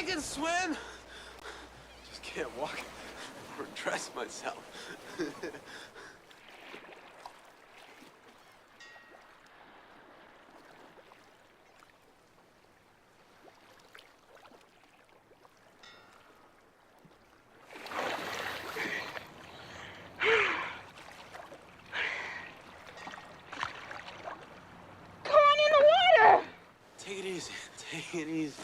can swim. Just can't walk or dress myself. Take it easy. Take it easy.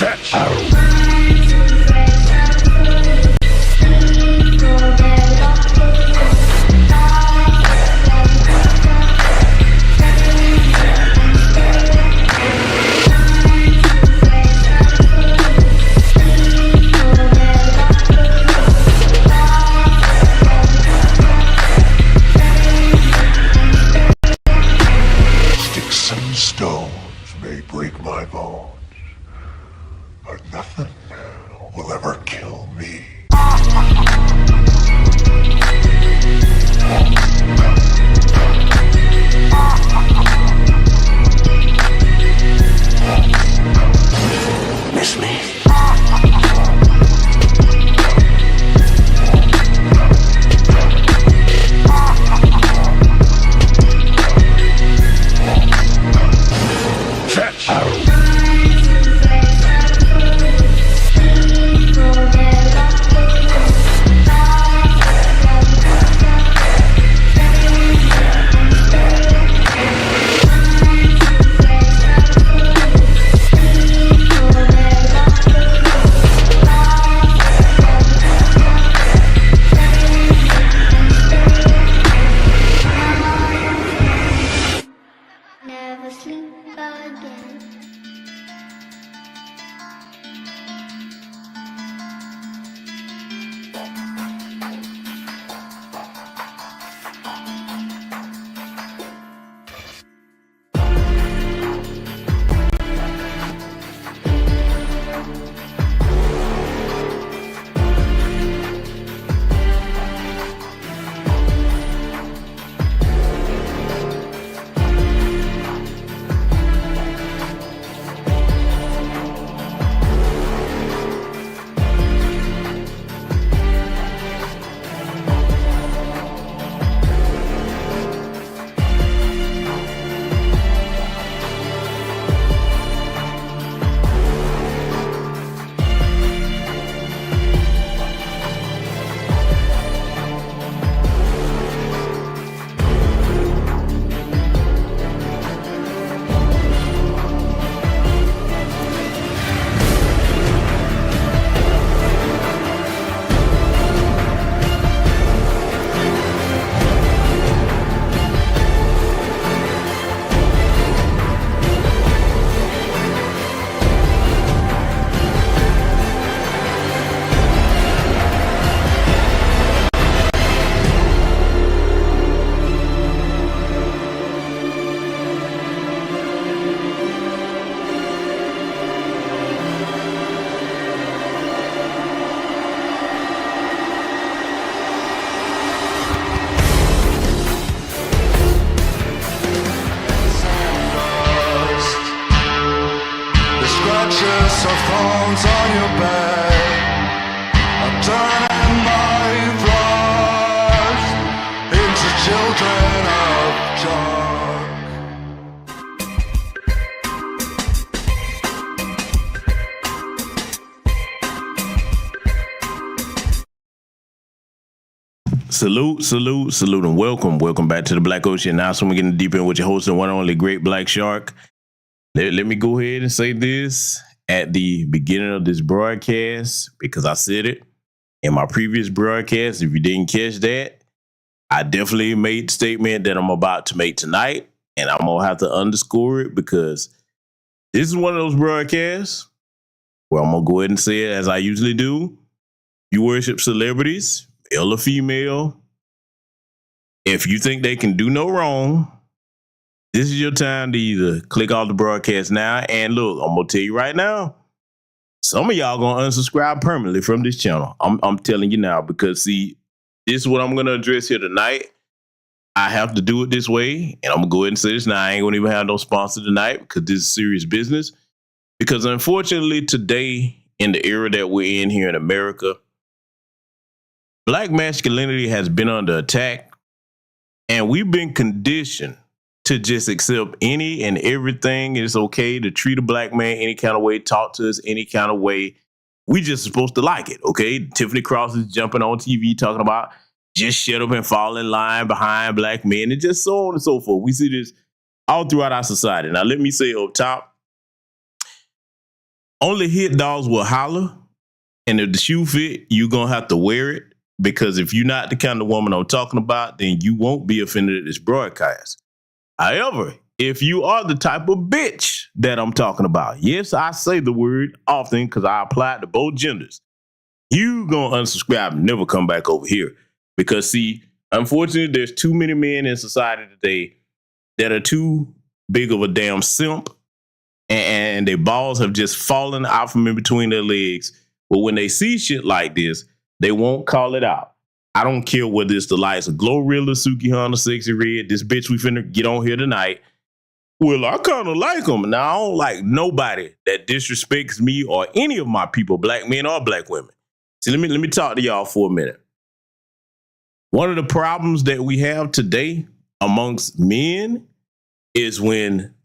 Fetch! your bed, I'm turning my flaws into children of chalk. Salute, and welcome back to the Black Ocean. Now, so we're getting deep in with your host and one and only Great Black Shark. Let me go ahead and say this at the beginning of this broadcast, because I said it in my previous broadcast. If you didn't catch that, I definitely made the statement that I'm about to make tonight, and I'm gonna have to underscore it, because this is one of those broadcasts where I'm gonna go ahead and say it as I usually do. You worship celebrities, male or female. If you think they can do no wrong, this is your time to either click off the broadcast now. And look, I'm gonna tell you right now, some of y'all gonna unsubscribe permanently from this channel. I'm telling you now, because see, this is what I'm gonna address here tonight. I have to do it this way, and I'm gonna go ahead and say this now. I ain't gonna even have no sponsor tonight, because this is serious business. Because unfortunately, today, in the era that we're in here in America, Black masculinity has been under attack, and we've been conditioned to just accept any and everything. It's okay to treat a black man any kind of way, talk to us any kind of way. We just supposed to like it, okay? Tiffany Cross is jumping on TV talking about just shut up and fall in line behind black men, and just so on and so forth. We see this all throughout our society. Now, let me say up top, only hit dogs will holler, and if the shoe fit, you're going to have to wear it. Because if you're not the kind of woman I'm talking about, then you won't be offended at this broadcast. However, if you are the type of bitch that I'm talking about, yes, I say the word often because I apply it to both genders, you gonna unsubscribe and never come back over here. Because see, unfortunately, there's too many men in society today that are too big of a damn simp, and their balls have just fallen out from in between their legs. But when they see shit like this, they won't call it out. I don't care whether it's the likes of Glorilla, Suki Hunter, Sexy Red, this bitch we finna get on here tonight. Well, I kind of like them. Now, I don't like nobody that disrespects me or any of my people, black men or black women. See, let me talk to y'all for a minute. One of the problems that we have today amongst men is when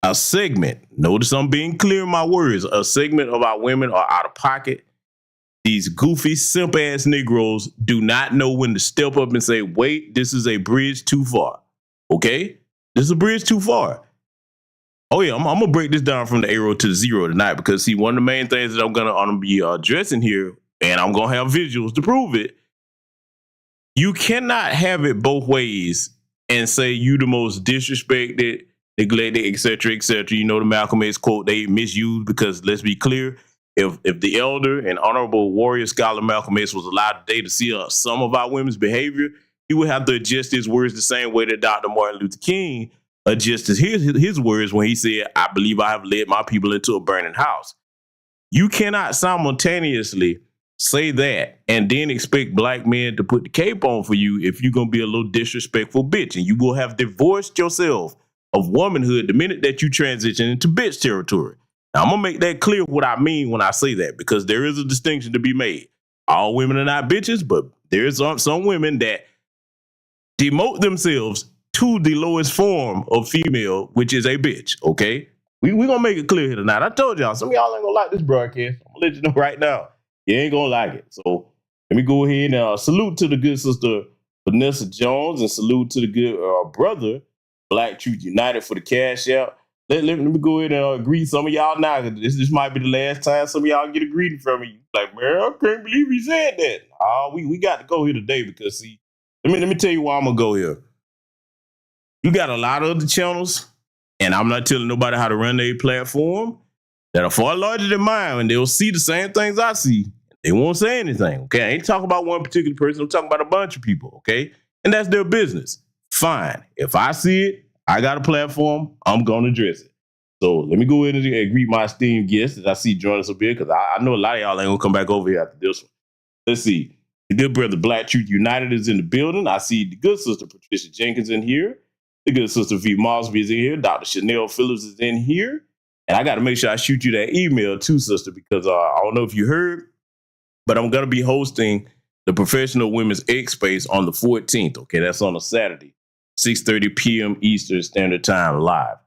a segment, notice I'm being clear in my words, a segment of our women are out of pocket. These goofy, simp-ass Negroes do not know when to step up and say, wait, this is a bridge too far. Okay? This is a bridge too far. Oh, yeah, I'm going to break this down from the arrow to the zero tonight, because, see, one of the main things that I'm going to be addressing here, and I'm going to have visuals to prove it, you cannot have it both ways and say you the most disrespected, neglected, etc., etc. You know the Malcolm X quote they misused, because let's be clear, if the elder and honorable warrior scholar Malcolm X was allowed today to see some of our women's behavior, he would have to adjust his words the same way that Dr. Martin Luther King adjusted his words when he said, I believe I have led my people into a burning house. You cannot simultaneously say that and then expect black men to put the cape on for you if you're going to be a little disrespectful bitch. And you will have divorced yourself of womanhood the minute that you transition into bitch territory. Now, I'm going to make that clear what I mean when I say that, because there is a distinction to be made. All women are not bitches, but there's some women that demote themselves to the lowest form of female, which is a bitch, okay? We're going to make it clear here tonight. I told y'all, some of y'all ain't going to like this broadcast. I'm going to let you know right now. You ain't going to like it. So let me go ahead and salute to the good sister Vanessa Jones, and salute to the good brother, Black Truth United, for the cash out. Let me go ahead and greet some of y'all now. This might be the last time some of y'all get a greeting from me. Like, man, I can't believe he said that. We got to go here today, because, see, let me tell you why I'm going to go here. You got a lot of other channels, and I'm not telling nobody how to run their platform, that are far larger than mine, and they'll see the same things I see. They won't say anything, okay? I ain't talking about one particular person. I'm talking about a bunch of people, okay? And that's their business. Fine. If I see it, I got a platform, I'm going to address it. So let me go ahead and greet my esteemed guests that I see join us up here, because I know a lot of y'all ain't going to come back over here after this one. Let's see. The good brother Black Truth United is in the building. I see the good sister Patricia Jenkins in here. The good sister V. Mosby is in here. Dr. Chanel Phillips is in here. And I got to make sure I shoot you that email too, sister, because I don't know if you heard, but I'm going to be hosting the Professional Women's X Space on the 14th. Okay, that's on a Saturday, 6:30 p.m. Eastern Standard Time live.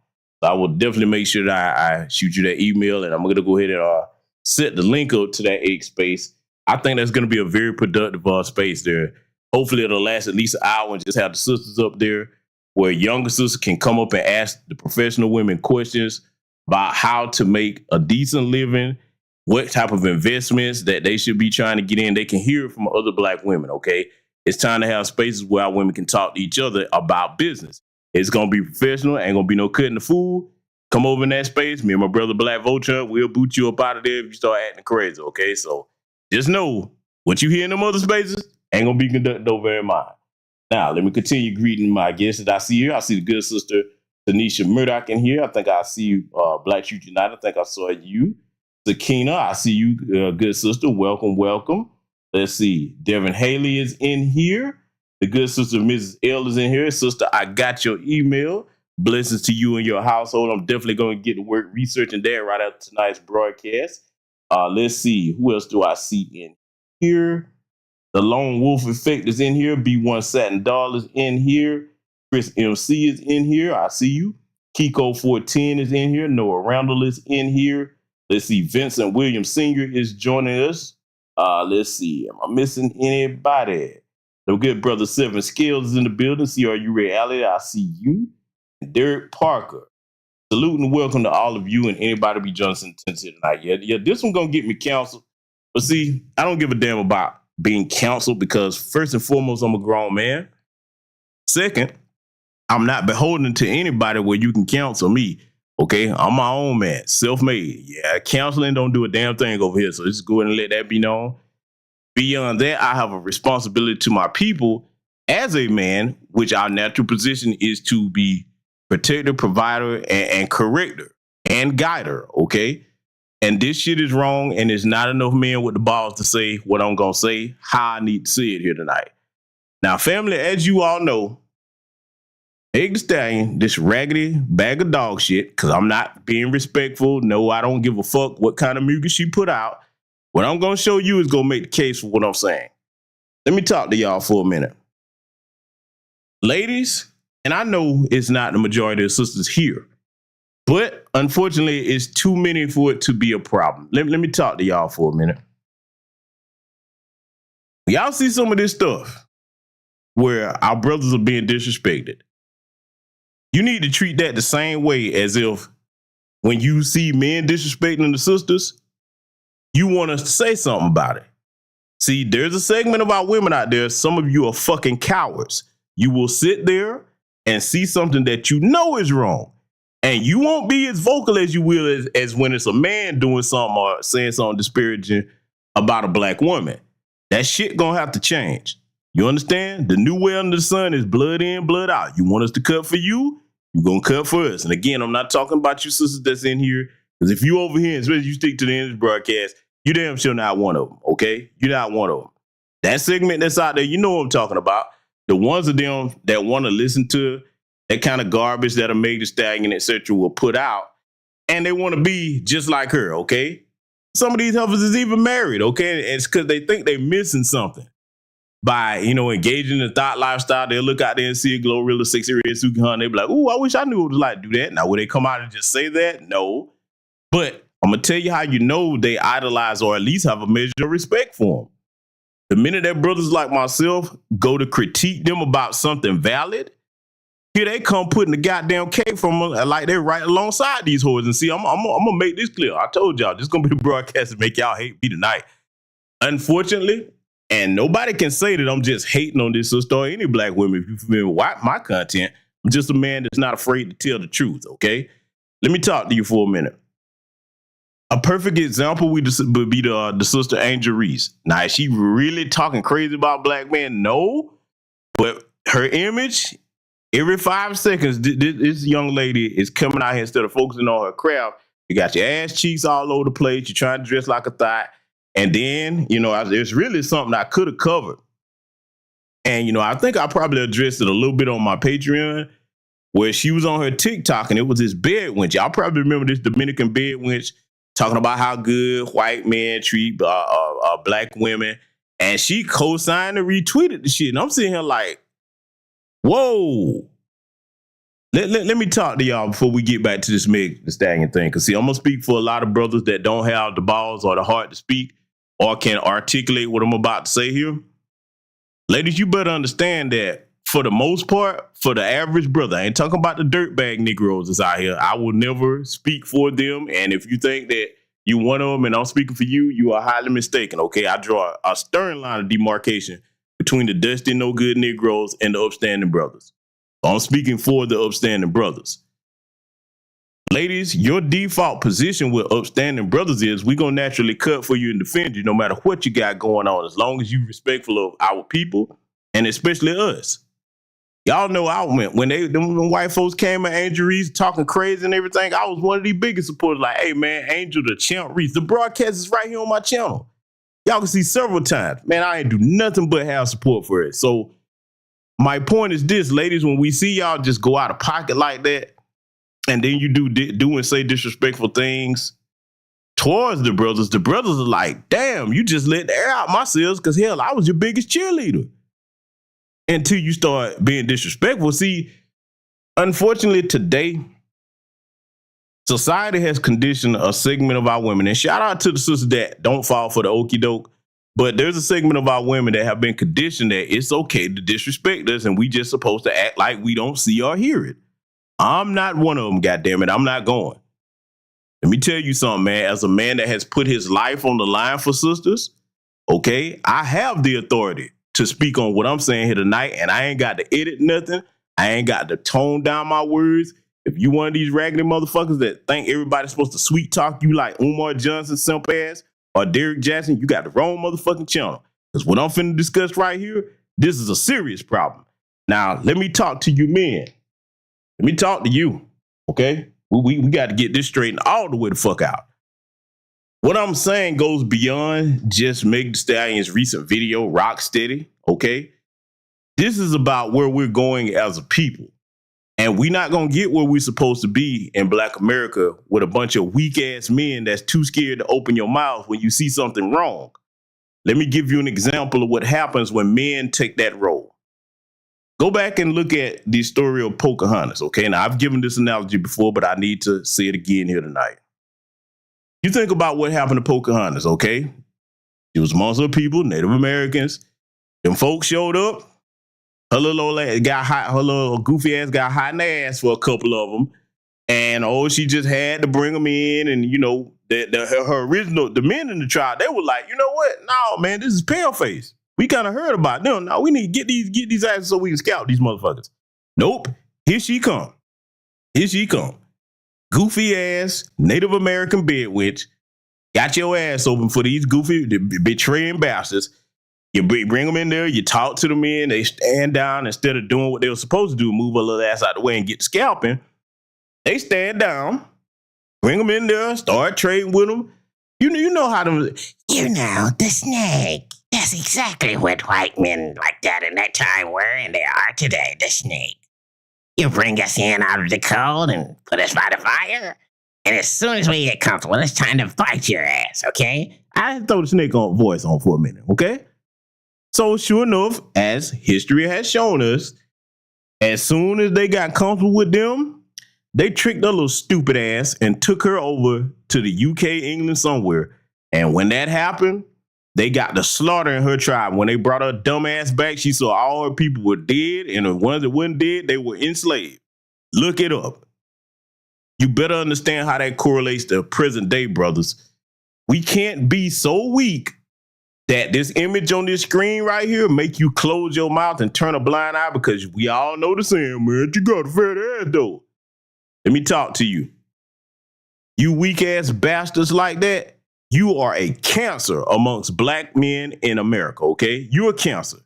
So I will definitely make sure that I shoot you that email, and I'm going to go ahead and set the link up to that X Space. I think that's going to be a very productive space there. Hopefully it'll last at least an hour and just have the sisters up there where younger sisters can come up and ask the professional women questions about how to make a decent living, what type of investments that they should be trying to get in. They can hear it from other Black women, okay? It's time to have spaces where our women can talk to each other about business. It's going to be professional. Ain't going to be no cutting the food. Come over in that space. Me and my brother Black Vulture, we'll boot you up out of there if you start acting crazy, okay? So just know what you hear in them other spaces ain't going to be conducted over in mine. Now, let me continue greeting my guests that I see here. I see the good sister Tanisha Murdoch in here. I think I see you, Black Truth United. I think I saw you. Sakina, I see you, good sister. Welcome, welcome. Let's see. Devin Haley is in here. The good sister Mrs. L is in here. Sister, I got your email. Blessings to you and your household. I'm definitely going to get to work researching that right after tonight's broadcast. Let's see. Who else do I see in here? The Lone Wolf Effect is in here. B1 Satin Doll is in here. Chris MC is in here. I see you. Kiko 410 is in here. Noah Randall is in here. Let's see. Vincent Williams Sr. is joining us. Let's see. Am I missing anybody? The good brother Seven Scales is in the building. CRU Reality. I see you. Derek Parker. Salute and welcome to all of you and anybody be Johnson tonight. Yeah, this one gonna get me canceled. But see, I don't give a damn about being counseled because first and foremost, I'm a grown man. Second, I'm not beholden to anybody where you can counsel me. Okay, I'm my own man, self-made. Yeah, counseling don't do a damn thing over here. So just go ahead and let that be known. Beyond that, I have a responsibility to my people as a man, which our natural position is to be protector, provider, and corrector and guider. Okay. And this shit is wrong, and there's not enough men with the balls to say what I'm going to say, how I need to say it here tonight. Now, family, as you all know, Meg Thee Stallion, this raggedy bag of dog shit, because I'm not being respectful. No, I don't give a fuck what kind of music she put out. What I'm going to show you is going to make the case for what I'm saying. Let me talk to y'all for a minute. Ladies, and I know it's not the majority of sisters here, but unfortunately, it's too many for it to be a problem. Let me talk to y'all for a minute. Y'all see some of this stuff where our brothers are being disrespected. You need to treat that the same way as if when you see men disrespecting the sisters, you want to say something about it. See, there's a segment of our women out there. Some of you are fucking cowards. You will sit there and see something that you know is wrong. And you won't be as vocal as you will as when it's a man doing something or saying something disparaging about a Black woman. That shit gonna have to change. You understand? The new way under the sun is blood in, blood out. You want us to cut for you, you're gonna cut for us. And again, I'm not talking about you sisters that's in here, because if you over here, especially you stick to the end of the broadcast, you damn sure not one of them, okay? You're not one of them. That segment that's out there, you know what I'm talking about. The ones of them that want to listen to that kind of garbage that a Meg Thee Stallion, etc. will put out, and they want to be just like her, okay? Some of these heifers is even married, okay? And it's because they think they're missing something by, engaging in the thought lifestyle. They'll look out there and see a Glorilla, Sexy Red, Suki Hunt. They'll be like, ooh, I wish I knew what it was like to do that. Now, would they come out and just say that? No. But I'm going to tell you how you know they idolize or at least have a measure of respect for them. The minute that brothers like myself go to critique them about something valid, here they come putting the goddamn cake from them like they're right alongside these whores. And see, I'm gonna make this clear. I told y'all, this is gonna be the broadcast to make y'all hate me tonight. Unfortunately, and nobody can say that I'm just hating on this sister or any Black women. If you're familiar with my content, I'm just a man that's not afraid to tell the truth, okay? Let me talk to you for a minute. A perfect example would be the sister Angel Reese. Now, is she really talking crazy about Black men? No, but her image, every 5 seconds, this young lady is coming out here instead of focusing on her craft. You got your ass cheeks all over the place. You're trying to dress like a thot. And then, it's really something I could have covered. And, I think I probably addressed it a little bit on my Patreon. where she was on her TikTok and it was this bed wench. Y'all probably remember this Dominican bed wench talking about how good white men treat black women. And she co-signed and retweeted the shit. And I'm sitting here like, whoa. Let me talk to y'all before we get back to this Meg Thee Stallion thing. Because, see, I'm going to speak for a lot of brothers that don't have the balls or the heart to speak or can articulate what I'm about to say here. Ladies, you better understand that for the most part, for the average brother, I ain't talking about the dirtbag Negroes that's out here. I will never speak for them. And if you think that you one of them and I'm speaking for you, you are highly mistaken, okay? I draw a stern line of demarcation between the dusty, no good Negroes and the upstanding brothers. I'm speaking for the upstanding brothers. Ladies, your default position with upstanding brothers is we're going to naturally cut for you and defend you no matter what you got going on, as long as you're respectful of our people and especially us. Y'all know I went when them white folks came at Angel Reese talking crazy and everything. I was one of the biggest supporters. Like, hey man, Angel the Champ Reese. The broadcast is right here on my channel. Y'all can see several times. Man, I ain't do nothing but have support for it. So my point is this, ladies, when we see y'all just go out of pocket like that, and then you do and say disrespectful things towards the brothers are like, damn, you just let the air out my cells because hell, I was your biggest cheerleader. Until you start being disrespectful. See, unfortunately today, society has conditioned a segment of our women, and shout out to the sisters that don't fall for the okie doke, but there's a segment of our women that have been conditioned that it's okay to disrespect us and we just supposed to act like we don't see or hear it. I'm not one of them, goddammit. I'm not going. Let me tell you something, man. As a man that has put his life on the line for sisters, okay, I have the authority to speak on what I'm saying here tonight, and I ain't got to edit nothing. I ain't got to tone down my words. If you one of these raggedy motherfuckers that think everybody's supposed to sweet talk you like Umar Johnson, simp ass, or Derek Jackson, you got the wrong motherfucking channel. Because what I'm finna discuss right here, this is a serious problem. Now, let me talk to you men. Let me talk to you, okay? We got to get this straightened all the way the fuck out. What I'm saying goes beyond just Meg Thee Stallion's recent video, Rock Steady, okay? This is about where we're going as a people. And we're not going to get where we're supposed to be in Black America with a bunch of weak-ass men that's too scared to open your mouth when you see something wrong. Let me give you an example of what happens when men take that role. Go back and look at the story of Pocahontas, okay? Now, I've given this analogy before, but I need to say it again here tonight. You think about what happened to Pocahontas, okay? It was amongst her people, Native Americans. Them folks showed up. Her little old ass got hot. Her little goofy ass got hot in the ass for a couple of them, and she just had to bring them in. And you know, her original, the men in the tribe, they were like, you know what? No, man, this is Paleface. We kind of heard about them. Now we need to get these asses so we can scout these motherfuckers. Nope. Here she come. Here she come. Goofy ass Native American bed witch. Got your ass open for these goofy betraying bastards. You bring them in there, you talk to them in, they stand down instead of doing what they were supposed to do, move a little ass out the way and get the scalping. They stand down, bring them in there, start trading with them. You know how to... You know, the snake. That's exactly what white men like that in that time were and they are today, the snake. You bring us in out of the cold and put us by the fire, and as soon as we get comfortable, it's time to bite your ass, okay? I throw the snake on voice on for a minute, okay? So sure enough, as history has shown us, as soon as they got comfortable with them, they tricked their little stupid ass and took her over to the UK, England, somewhere. And when that happened, they got the slaughter in her tribe. When they brought her dumb ass back, she saw all her people were dead, and the ones that weren't dead, they were enslaved. Look it up. You better understand how that correlates to present day, brothers. We can't be so weak that this image on this screen right here make you close your mouth and turn a blind eye, because we all know the saying, man, you got a fat ass though. Let me talk to you. You weak ass bastards like that, you are a cancer amongst black men in America, okay? You're a cancer.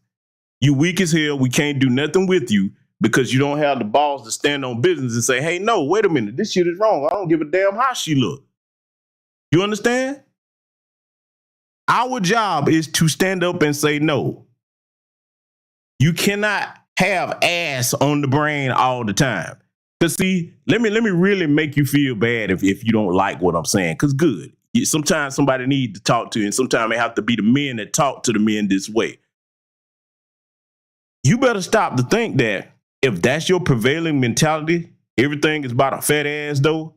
You weak as hell. We can't do nothing with you because you don't have the balls to stand on business and say, hey, no, wait a minute. This shit is wrong. I don't give a damn how she look. You understand? Our job is to stand up and say no. You cannot have ass on the brain all the time. Cause see, let me really make you feel bad if you don't like what I'm saying. Cause good. Sometimes somebody need to talk to you, and sometimes it have to be the men that talk to the men this way. You better stop to think that if that's your prevailing mentality, everything is about a fat ass though.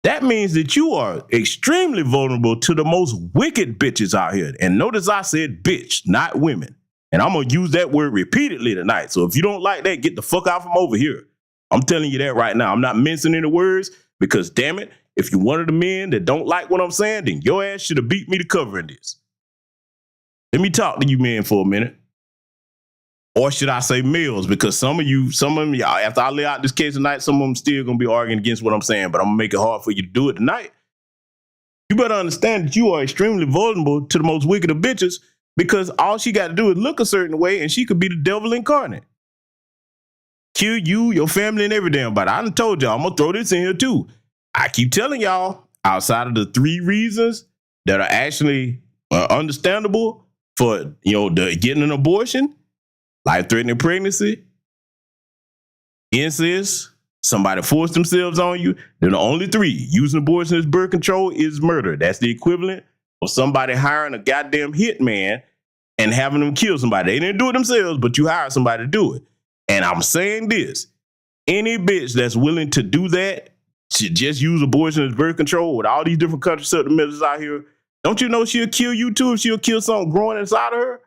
That means that you are extremely vulnerable to the most wicked bitches out here. And notice I said bitch, not women. And I'm going to use that word repeatedly tonight. So if you don't like that, get the fuck out from over here. I'm telling you that right now. I'm not mincing any words because, damn it, if you're one of the men that don't like what I'm saying, then your ass should have beat me to covering this. Let me talk to you men for a minute. Or should I say males? Because some of them, y'all, after I lay out this case tonight, some of them still going to be arguing against what I'm saying, but I'm going to make it hard for you to do it tonight. You better understand that you are extremely vulnerable to the most wicked of bitches because all she got to do is look a certain way and she could be the devil incarnate. Kill you, your family, and every damn body. I done told y'all, I'm going to throw this in here too. I keep telling y'all, outside of the 3 reasons that are actually understandable for, getting an abortion, life-threatening pregnancy, incest, somebody forced themselves on you, then the only 3, using abortion as birth control is murder. That's the equivalent of somebody hiring a goddamn hitman and having them kill somebody. They didn't do it themselves, but you hired somebody to do it. And I'm saying this, any bitch that's willing to do that should just use abortion as birth control with all these different contraceptive methods out here. Don't you know she'll kill you too if she'll kill something growing inside of her?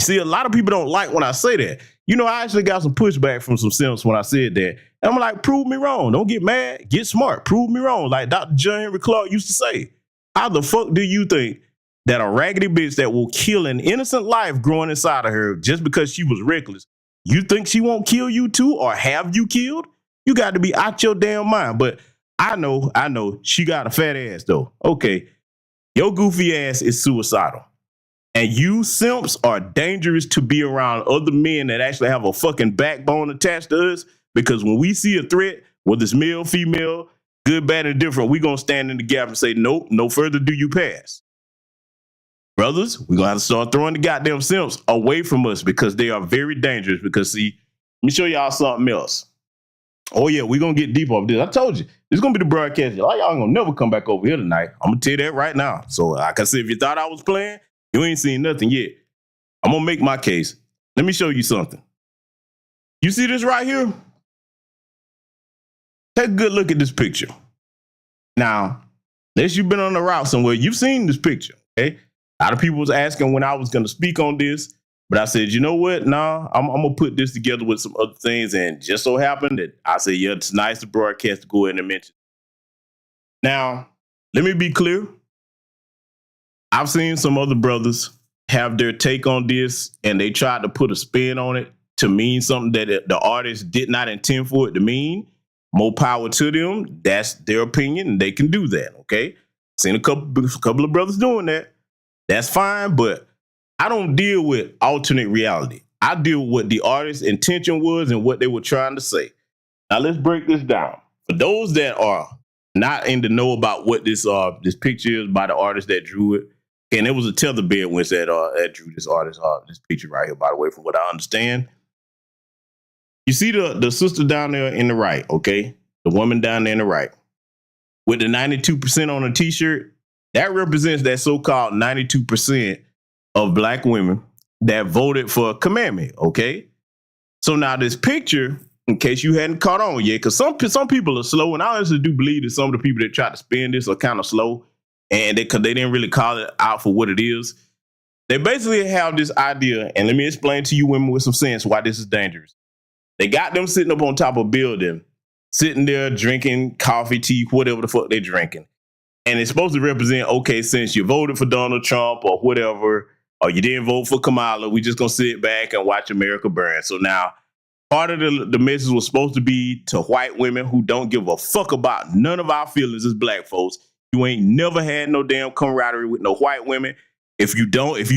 See, a lot of people don't like when I say that. I actually got some pushback from some simps when I said that. And I'm like, prove me wrong. Don't get mad. Get smart. Prove me wrong. Like Dr. John Henry Clark used to say. How the fuck do you think that a raggedy bitch that will kill an innocent life growing inside of her just because she was reckless, you think she won't kill you too or have you killed? You got to be out your damn mind. But I know, she got a fat ass though. Okay, your goofy ass is suicidal. And you simps are dangerous to be around other men that actually have a fucking backbone attached to us. Because when we see a threat, whether it's male, female, good, bad, and different, we're going to stand in the gap and say, nope, no further do you pass. Brothers, we're going to have to start throwing the goddamn simps away from us because they are very dangerous. Because, see, let me show y'all something else. Oh, yeah, we're going to get deep off this. I told you, this is going to be the broadcast. Y'all going to never come back over here tonight. I'm going to tell you that right now. So, like I said, if you thought I was playing, you ain't seen nothing yet. I'm going to make my case. Let me show you something. You see this right here? Take a good look at this picture. Now, unless you've been on the route somewhere, you've seen this picture, okay? A lot of people was asking when I was going to speak on this, but I said, you know what? Nah, I'm going to put this together with some other things, and just so happened that I said, yeah, it's nice to broadcast to go ahead and mention. Now, let me be clear. I've seen some other brothers have their take on this, and they tried to put a spin on it to mean something that the artist did not intend for it to mean. More power to them. That's their opinion, and they can do that, okay? Seen a couple of brothers doing that. That's fine, but I don't deal with alternate reality. I deal with what the artist's intention was and what they were trying to say. Now, let's break this down. For those that are not in the know about what this picture is by the artist that drew it, and it was a tether bed once that drew this artist, this picture right here, by the way, from what I understand. You see the sister down there in the right, okay? The woman down there in the right. With the 92% on a t-shirt, that represents that so-called 92% of black women that voted for a commandment, okay? So now this picture, in case you hadn't caught on yet, because some people are slow, and I honestly do believe that some of the people that try to spin this are kind of slow, and because they didn't really call it out for what it is. They basically have this idea, and let me explain to you women with some sense why this is dangerous. They got them sitting up on top of a building, sitting there drinking coffee, tea, whatever the fuck they're drinking. And it's supposed to represent, okay, since you voted for Donald Trump or whatever, or you didn't vote for Kamala, we just going to sit back and watch America burn. So now part of the message was supposed to be to white women who don't give a fuck about none of our feelings as black folks. You ain't never had no damn camaraderie with no white women. If you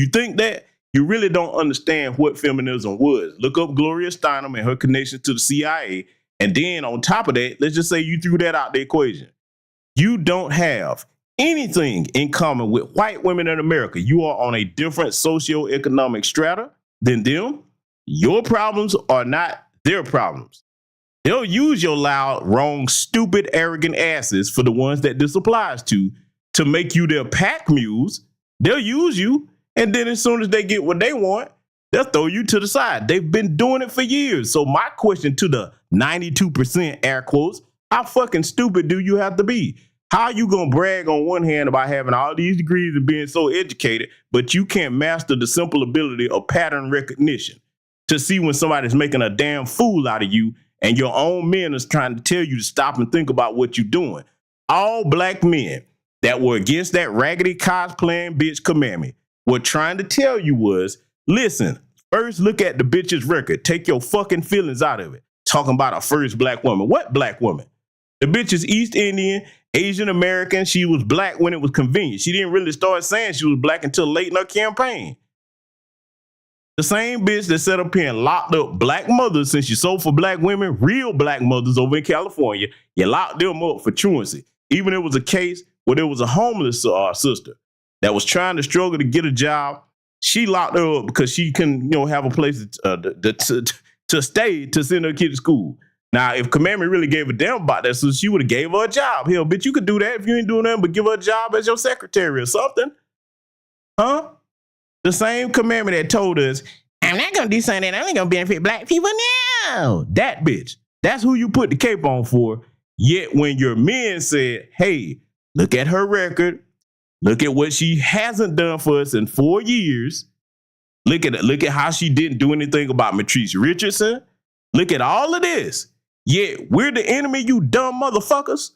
think that, you really don't understand what feminism was. Look up Gloria Steinem and her connection to the CIA. And then on top of that, let's just say you threw that out the equation. You don't have anything in common with white women in America. You are on a different socioeconomic strata than them. Your problems are not their problems. They'll use your loud, wrong, stupid, arrogant asses for the ones that this applies to make you their pack mules. They'll use you, and then as soon as they get what they want, they'll throw you to the side. They've been doing it for years. So my question to the 92%, air quotes, how fucking stupid do you have to be? How are you going to brag on one hand about having all these degrees and being so educated, but you can't master the simple ability of pattern recognition to see when somebody's making a damn fool out of you and your own men is trying to tell you to stop and think about what you're doing? All black men that were against that raggedy cosplaying bitch commandment were trying to tell you was, listen, first look at the bitch's record. Take your fucking feelings out of it. Talking about a first black woman. What black woman? The bitch is East Indian, Asian American. She was black when it was convenient. She didn't really start saying she was black until late in her campaign. The same bitch that set up here and locked up black mothers since she sold for black women, real black mothers over in California, you locked them up for truancy. Even if it was a case where there was a homeless sister that was trying to struggle to get a job, she locked her up because she couldn't, have a place to stay to send her kid to school. Now, if Commandment really gave a damn about that, so she would have gave her a job. Hell, bitch, you could do that if you ain't doing nothing but give her a job as your secretary or something. Huh? The same Commandment that told us, I'm not going to do something that only going to benefit black people now. That bitch. That's who you put the cape on for. Yet when your men said, hey, look at her record. Look at what she hasn't done for us in 4 years. Look at how she didn't do anything about Matrice Richardson. Look at all of this. Yet we're the enemy, you dumb motherfuckers.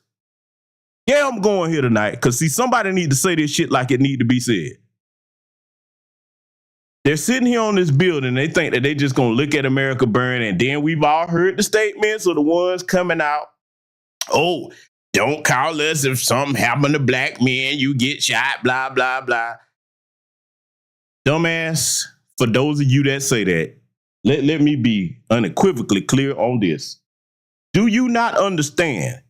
Yeah, I'm going here tonight because, see, somebody need to say this shit like it need to be said. They're sitting here on this building. They think that they just going to look at America burn, and then we've all heard the statements of the ones coming out. Oh, don't call us if something happened to black men. You get shot, blah, blah, blah. Dumbass, for those of you that say that, let me be unequivocally clear on this. Do you not understand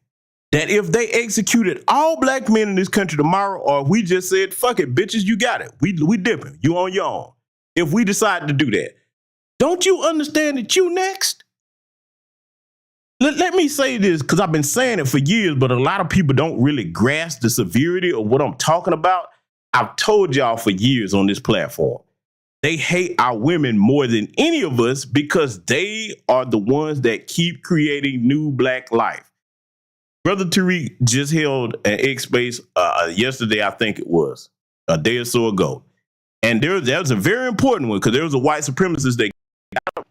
that if they executed all black men in this country tomorrow, or if we just said, fuck it, bitches, you got it. We dipping. You on your own. If we decide to do that, don't you understand that you next? Let me say this, because I've been saying it for years, but a lot of people don't really grasp the severity of what I'm talking about. I've told y'all for years on this platform. They hate our women more than any of us because they are the ones that keep creating new black life. Brother Tariq just held an X-Space yesterday, I think it was, a day or so ago. And that was a very important one because there was a white supremacist that got him.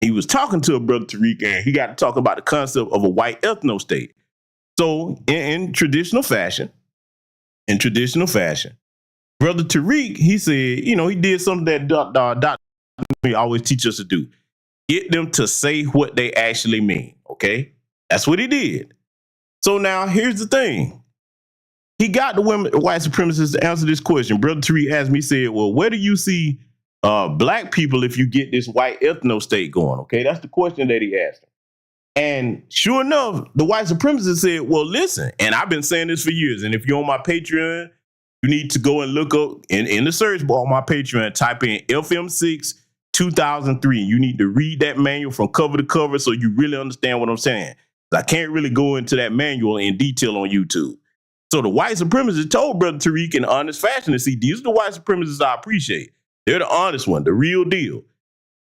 He was talking to a brother Tariq, and he got to talk about the concept of a white ethno state. So in traditional fashion, Brother Tariq, he said, he did something that Dr. always teach us to do. Get them to say what they actually mean, okay? That's what he did. So now here's the thing. He got the white supremacists to answer this question. Brother Tariq asked me, he said, well, where do you see black people if you get this white ethno state going, okay? That's the question that he asked him. And sure enough, the white supremacist said, well, listen, and I've been saying this for years, and if you're on my Patreon, you need to go and look up in the search bar on my Patreon, type in FM6 2003. You need to read that manual from cover to cover so you really understand what I'm saying. I can't really go into that manual in detail on YouTube. So the white supremacists told Brother Tariq in honest fashion, and see, these are the white supremacists I appreciate. They're the honest one, the real deal.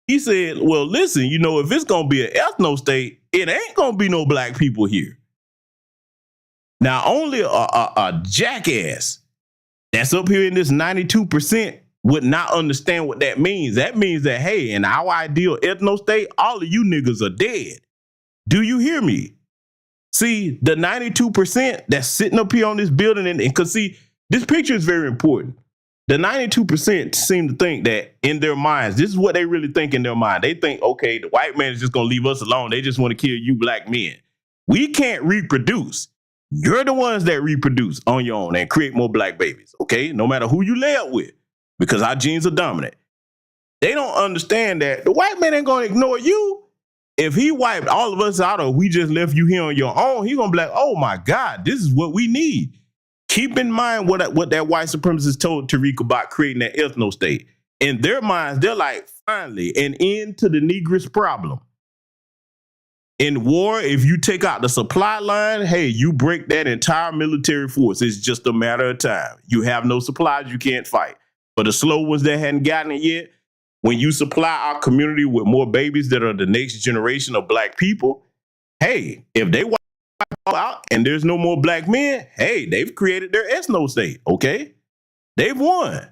He said, well, listen, if it's going to be an ethno state, it ain't going to be no black people here. Now, only a jackass that's up here in this 92% would not understand what that means. That means that, hey, in our ideal ethno state, all of you niggas are dead. Do you hear me? See, the 92% that's sitting up here on this building, and because, see, this picture is very important. The 92% seem to think that in their minds, this is what they really think in their mind. They think, okay, the white man is just going to leave us alone. They just want to kill you black men. We can't reproduce. You're the ones that reproduce on your own and create more black babies, okay? No matter who you lay up with, because our genes are dominant. They don't understand that the white man ain't going to ignore you. If he wiped all of us out or we just left you here on your own, he's going to be like, oh my God, this is what we need. Keep in mind what that white supremacist told Tariq about creating that ethno state. In their minds, they're like, finally, an end to the Negress problem. In war, if you take out the supply line, hey, you break that entire military force. It's just a matter of time. You have no supplies, you can't fight. For the slow ones that hadn't gotten it yet, when you supply our community with more babies that are the next generation of black people, hey, if they wipe out and there's no more black men, hey, they've created their ethno state, okay? They've won.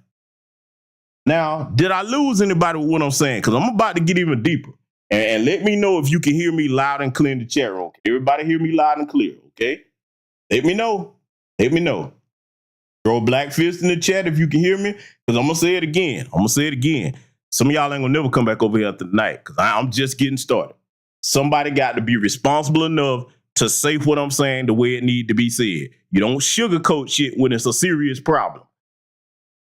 Now, did I lose anybody with what I'm saying? Because I'm about to get even deeper. And let me know if you can hear me loud and clear in the chat room. Can everybody hear me loud and clear, okay? Let me know. Let me know. Throw a black fist in the chat if you can hear me, because I'm going to say it again. Some of y'all ain't going to never come back over here tonight, because I'm just getting started. Somebody got to be responsible enough to say what I'm saying the way it need to be said. You don't sugarcoat shit when it's a serious problem.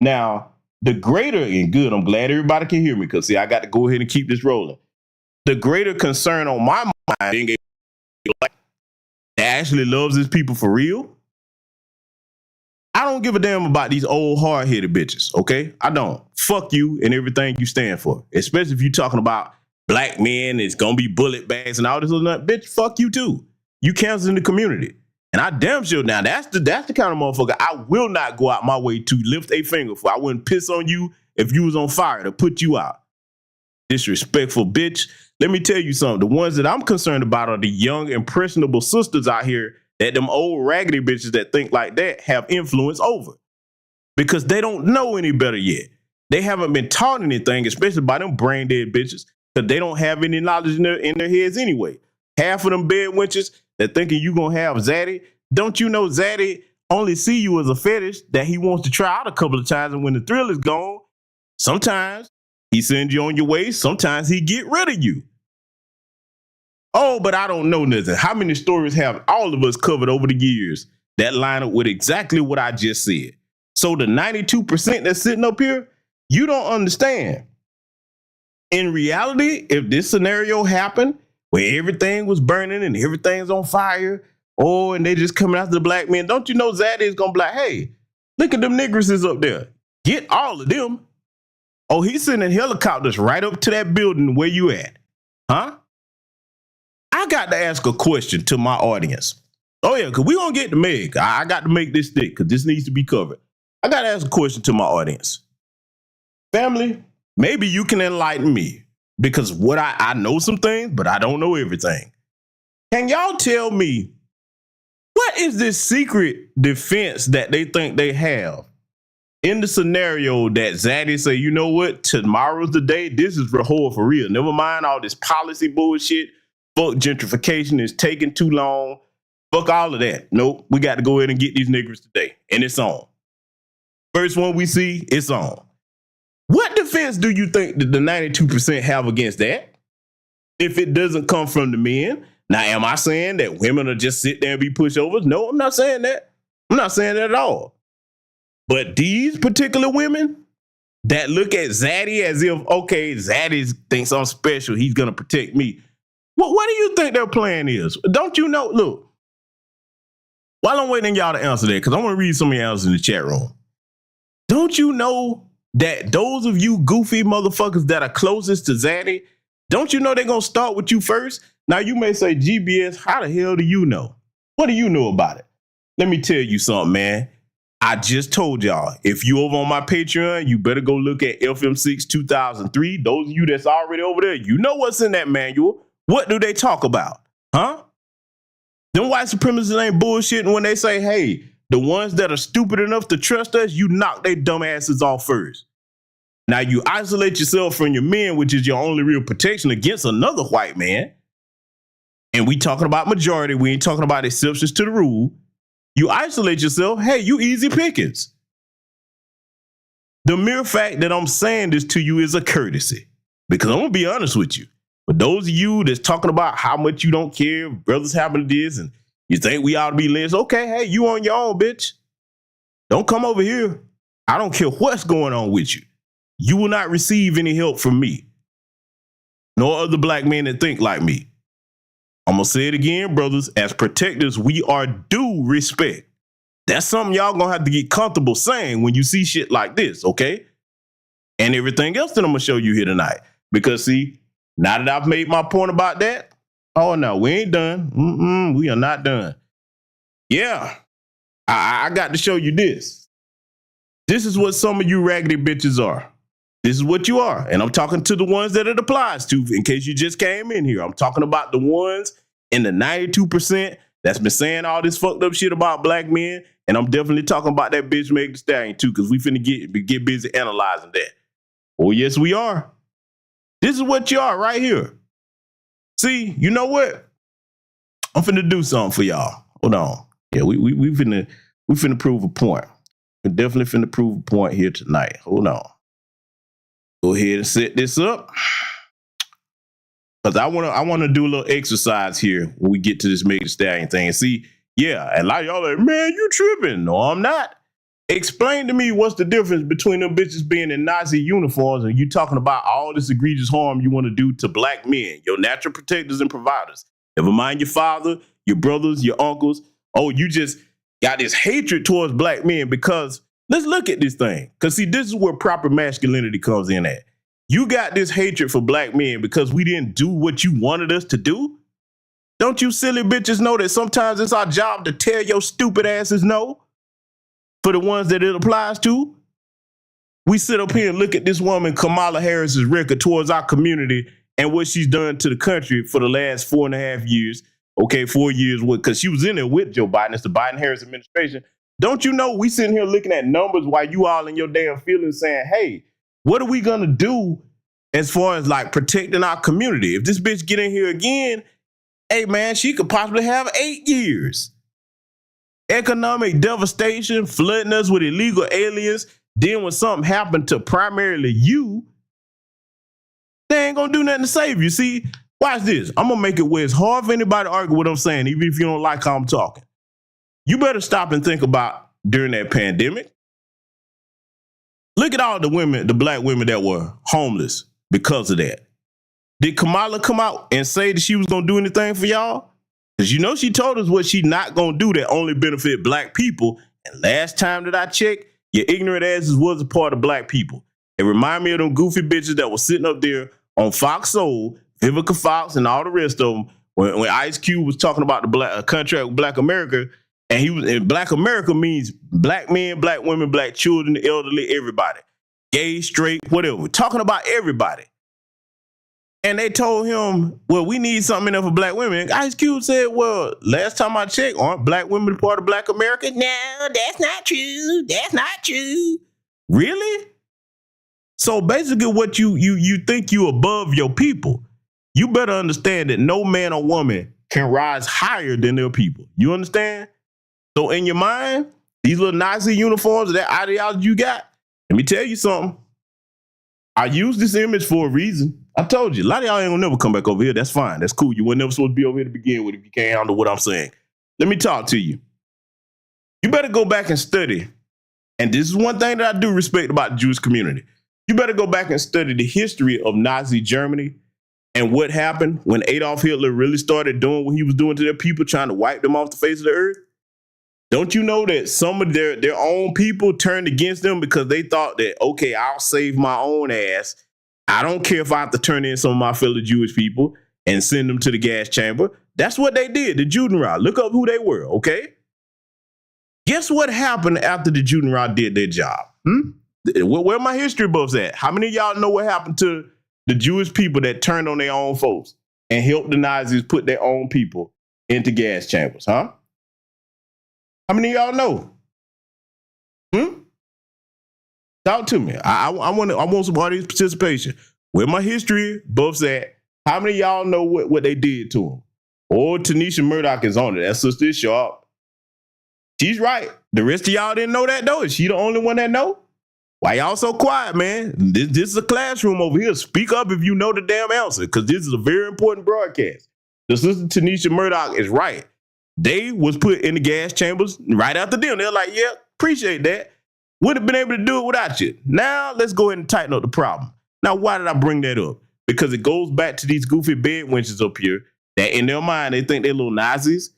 Now, the greater, and good, I'm glad everybody can hear me, because, see, I got to go ahead and keep this rolling. The greater concern on my mind being that actually loves his people for real. I don't give a damn about these old hard-headed bitches, okay? I don't. Fuck you and everything you stand for. Especially if you're talking about black men, it's gonna be bullet bags and all this other stuff. Bitch, fuck you too. You canceling the community. And I damn sure now, that's the kind of motherfucker I will not go out my way to lift a finger for. I wouldn't piss on you if you was on fire to put you out. Disrespectful bitch. Let me tell you something. The ones that I'm concerned about are the young, impressionable sisters out here that them old raggedy bitches that think like that have influence over. Because they don't know any better yet. They haven't been taught anything, especially by them brain dead bitches, because they don't have any knowledge in their heads anyway. Half of them bed wenches that thinking you gonna have Zaddy. Don't you know Zaddy only see you as a fetish that he wants to try out a couple of times, and when the thrill is gone, sometimes he sends you on your way. Sometimes he get rid of you. Oh, but I don't know nothing. How many stories have all of us covered over the years that line up with exactly what I just said? So the 92% that's sitting up here, you don't understand. In reality, if this scenario happened where everything was burning and everything's on fire, and they just coming after the black men, don't you know Zaddy is going to be like, hey, look at them nigresses up there. Get all of them. Oh, he's sending helicopters right up to that building where you at. Huh? I got to ask a question to my audience. Oh, yeah, because we're going to get to Meg. I got to make this thick because this needs to be covered. I got to ask a question to my audience. Family, maybe you can enlighten me because what I know some things, but I don't know everything. Can y'all tell me what is this secret defense that they think they have in the scenario that Zaddy say, you know what, tomorrow's the day, this is Rahor for real. Never mind all this policy bullshit. Fuck gentrification is taking too long. Fuck all of that. Nope, we got to go ahead and get these niggers today. And it's on. First one we see, it's on. What defense do you think that the 92% have against that? If it doesn't come from the men. Now, am I saying that women will just sit there and be pushovers? No, I'm not saying that. I'm not saying that at all. But these particular women that look at Zaddy as if, okay, Zaddy thinks I'm special, he's going to protect me. What do you think their plan is? Don't you know? Look, while I'm waiting y'all to answer that, because I want to read some of your answers in the chat room. Don't you know that those of you goofy motherfuckers that are closest to Zaddy, don't you know they're going to start with you first? Now, you may say, GBS, how the hell do you know? What do you know about it? Let me tell you something, man. I just told y'all, if you over on my Patreon, you better go look at FM6 2003. Those of you that's already over there, you know what's in that manual. What do they talk about? Huh? Them white supremacists ain't bullshitting when they say, hey, the ones that are stupid enough to trust us, you knock their dumb asses off first. Now you isolate yourself from your men, which is your only real protection against another white man. And we talking about majority. We ain't talking about exceptions to the rule. You isolate yourself. Hey, you easy pickings. The mere fact that I'm saying this to you is a courtesy, because I'm going to be honest with you. But those of you that's talking about how much you don't care, brothers happen to this, and you think we ought to be lynched, okay, hey, you on your own, bitch. Don't come over here. I don't care what's going on with you. You will not receive any help from me, nor other black men that think like me. I'm going to say it again, brothers. As protectors, we are due respect. That's something y'all going to have to get comfortable saying when you see shit like this, okay? And everything else that I'm going to show you here tonight. Because, see, now that I've made my point about that, Oh, no, we ain't done. We are not done. Yeah, I got to show you this. This is what some of you raggedy bitches are. This is what you are. And I'm talking to the ones that it applies to, in case you just came in here. I'm talking about the ones in the 92% that's been saying all this fucked up shit about black men. And I'm definitely talking about that bitch Meg Thee Stallion too, because we finna get busy analyzing that. Oh, yes, we are. This is what you are right here. See, you know what? I'm finna do something for y'all. Hold on. Yeah, we finna prove a point. We're definitely finna prove a point here tonight. Hold on. Go ahead and set this up. Because I wanna do a little exercise here when we get to this Meg Thee Stallion thing. And see, yeah, and a lot of y'all are like, man, you tripping. No, I'm not. Explain to me what's the difference between them bitches being in Nazi uniforms and you talking about all this egregious harm you want to do to black men, your natural protectors and providers. Never mind your father, your brothers, your uncles. Oh, you just got this hatred towards black men because let's look at this thing. Because see, this is where proper masculinity comes in at. You got this hatred for black men because we didn't do what you wanted us to do? Don't you silly bitches know that sometimes it's our job to tell your stupid asses no? For the ones that it applies to? We sit up here and look at this woman, Kamala Harris's record towards our community and what she's done to the country for the last 4.5 years. Okay, 4 years, because she was in there with Joe Biden. It's the Biden-Harris administration. Don't you know we sitting here looking at numbers while you all in your damn feelings saying, hey, what are we going to do as far as like protecting our community? If this bitch get in here again, hey, man, she could possibly have 8 years. Economic devastation, flooding us with illegal aliens. Then when something happened to primarily you, they ain't gonna do nothing to save you. See, watch this. I'm gonna make it where it's hard for anybody to argue what I'm saying, even if you don't like how I'm talking. You better stop and think about during that pandemic. Look at all the women, the black women that were homeless because of that. Did Kamala come out and say that she was gonna do anything for y'all? Because you know she told us what she not gonna do that only benefit black people. And last time that I checked, your ignorant asses was a part of black people. It remind me of them goofy bitches that was sitting up there on Fox Soul, Vivica Fox, and all the rest of them when Ice Cube was talking about the contract with Black America, and Black America means black men, black women, black children, the elderly, everybody, gay, straight, whatever. Talking about everybody. And they told him, well, we need something in there for black women. Ice Cube said, well, last time I checked, aren't black women part of Black America? No, that's not true. That's not true. Really? So basically what you think you above your people, you better understand that no man or woman can rise higher than their people. You understand? So in your mind, these little Nazi uniforms, that ideology you got, let me tell you something. I use this image for a reason. I told you, a lot of y'all ain't gonna never come back over here. That's fine. That's cool. You were never supposed to be over here to begin with if you can't handle what I'm saying. Let me talk to you. You better go back and study. And this is one thing that I do respect about the Jewish community. You better go back and study the history of Nazi Germany and what happened when Adolf Hitler really started doing what he was doing to their people, trying to wipe them off the face of the earth. Don't you know that some of their own people turned against them because they thought that, okay, I'll save my own ass. I don't care if I have to turn in some of my fellow Jewish people and send them to the gas chamber. That's what they did, the Judenrat. Look up who they were, okay? Guess what happened after the Judenrat did their job? Where my history buffs at? How many of y'all know what happened to the Jewish people that turned on their own folks and helped the Nazis put their own people into gas chambers, huh? How many of y'all know? Talk to me. I want some audience participation. Where my history buffs at? How many of y'all know what they did to him? Oh, Tanisha Murdoch is on it. That sister is sharp. She's right. The rest of y'all didn't know that though. Is she the only one that know? Why y'all so quiet, man? This is a classroom over here. Speak up if you know the damn answer, because this is a very important broadcast. The sister Tanisha Murdoch is right. They was put in the gas chambers right after them. They're like, yeah, appreciate that. Would have been able to do it without you. Now let's go ahead and tighten up the problem. Now, why did I bring that up? Because it goes back to these goofy bed wenches up here that in their mind, they think they're little Nazis.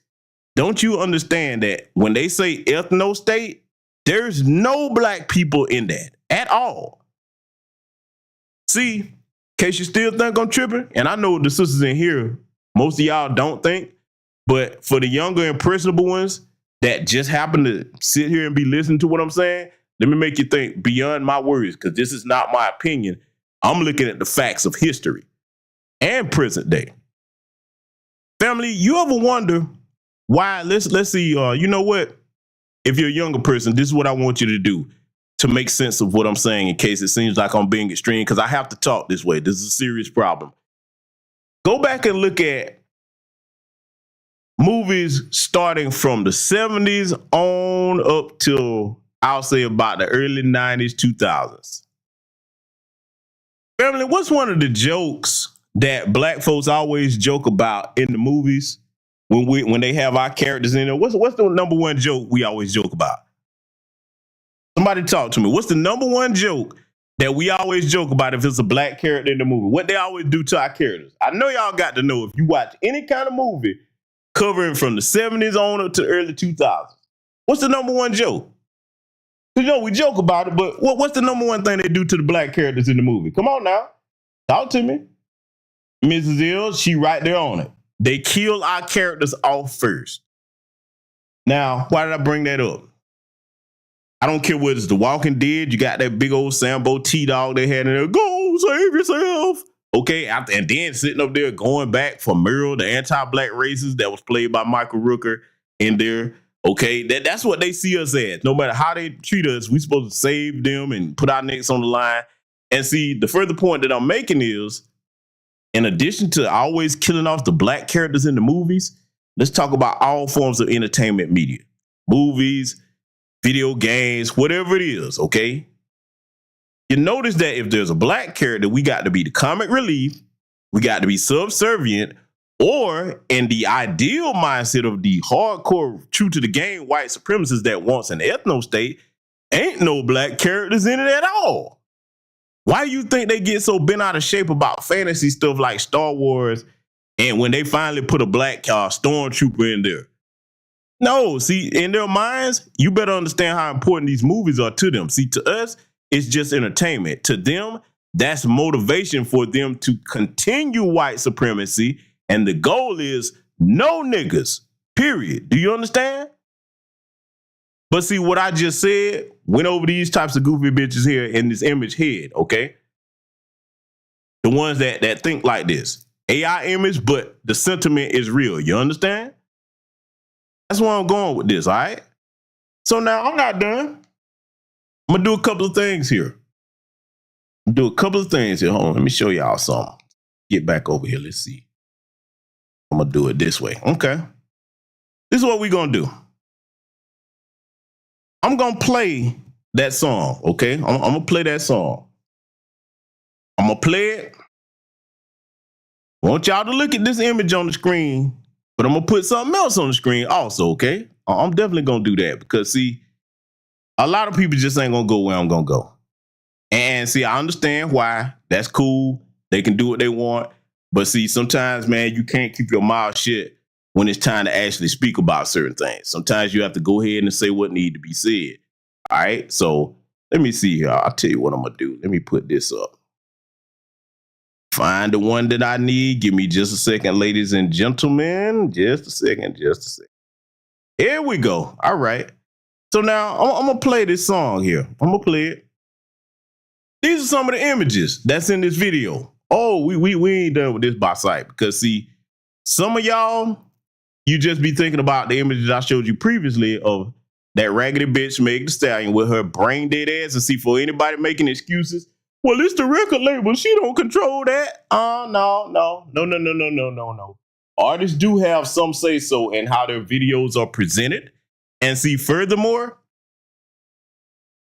Don't you understand that when they say ethno state, there's no black people in that at all. See, in case you still think I'm tripping, and I know the sisters in here most of y'all don't think. But for the younger, impressionable ones that just happen to sit here and be listening to what I'm saying, let me make you think beyond my words, because this is not my opinion. I'm looking at the facts of history and present day. Family, you ever wonder why? Let's see. You know what? If you're a younger person, this is what I want you to do to make sense of what I'm saying in case it seems like I'm being extreme, because I have to talk this way. This is a serious problem. Go back and look at movies starting from the 70s on up till, I'll say, about the early 90s, 2000s. Family, what's one of the jokes that black folks always joke about in the movies when they have our characters in there? What's the number one joke we always joke about? Somebody talk to me. What's the number one joke that we always joke about if it's a black character in the movie? What they always do to our characters? I know y'all got to know if you watch any kind of movie covering from the 70s on up to early 2000s. What's the number one joke? You know, we joke about it, but what's the number one thing they do to the black characters in the movie? Come on now. Talk to me. Mrs. L, she right there on it. They kill our characters off first. Now, why did I bring that up? I don't care whether it's The Walking Dead. You got that big old Sambo T-Dog they had in there. Go save yourself. Okay, and then sitting up there going back for Merle, the anti-black racist that was played by Michael Rooker in there. Okay, that's what they see us as. No matter how they treat us, we supposed to save them and put our necks on the line. And see, the further point that I'm making is, in addition to always killing off the black characters in the movies, let's talk about all forms of entertainment media. Movies, video games, whatever it is, okay? You notice that if there's a black character, we got to be the comic relief, we got to be subservient, or in the ideal mindset of the hardcore, true to the game white supremacists that wants an ethno state, ain't no black characters in it at all. Why do you think they get so bent out of shape about fantasy stuff like Star Wars and when they finally put a black stormtrooper in there? No, see, in their minds, you better understand how important these movies are to them. See, to us, it's just entertainment. To them, that's motivation for them to continue white supremacy. And the goal is no niggas, period. Do you understand? But see, what I just said went over these types of goofy bitches here in this image head, okay? The ones that think like this. AI image, but the sentiment is real. You understand? That's where I'm going with this, all right? So now I'm not done. I'm going to do a couple of things here. Hold on, let me show y'all something. Get back over here. Let's see. I'm going to do it this way. Okay. This is what we're going to do. I'm going to play that song, okay? I'm going to play that song. I'm going to play it. I want y'all to look at this image on the screen, but I'm going to put something else on the screen also, okay? I'm definitely going to do that because, see, a lot of people just ain't going to go where I'm going to go. And, see, I understand why. That's cool. They can do what they want. But, see, sometimes, man, you can't keep your mouth shut when it's time to actually speak about certain things. Sometimes you have to go ahead and say what needs to be said. All right? So, let me see here. I'll tell you what I'm going to do. Let me put this up. Find the one that I need. Give me just a second, ladies and gentlemen. Just a second. Here we go. All right. So now I'm going to play this song here. I'm going to play it. These are some of the images that's in this video. Oh, we ain't done with this by sight because, see, some of y'all, you just be thinking about the images I showed you previously of that raggedy bitch Meg Thee Stallion with her brain dead ass. And see, for anybody making excuses, well, it's the record label. She don't control that. No. Artists do have some say so in how their videos are presented. And see, furthermore,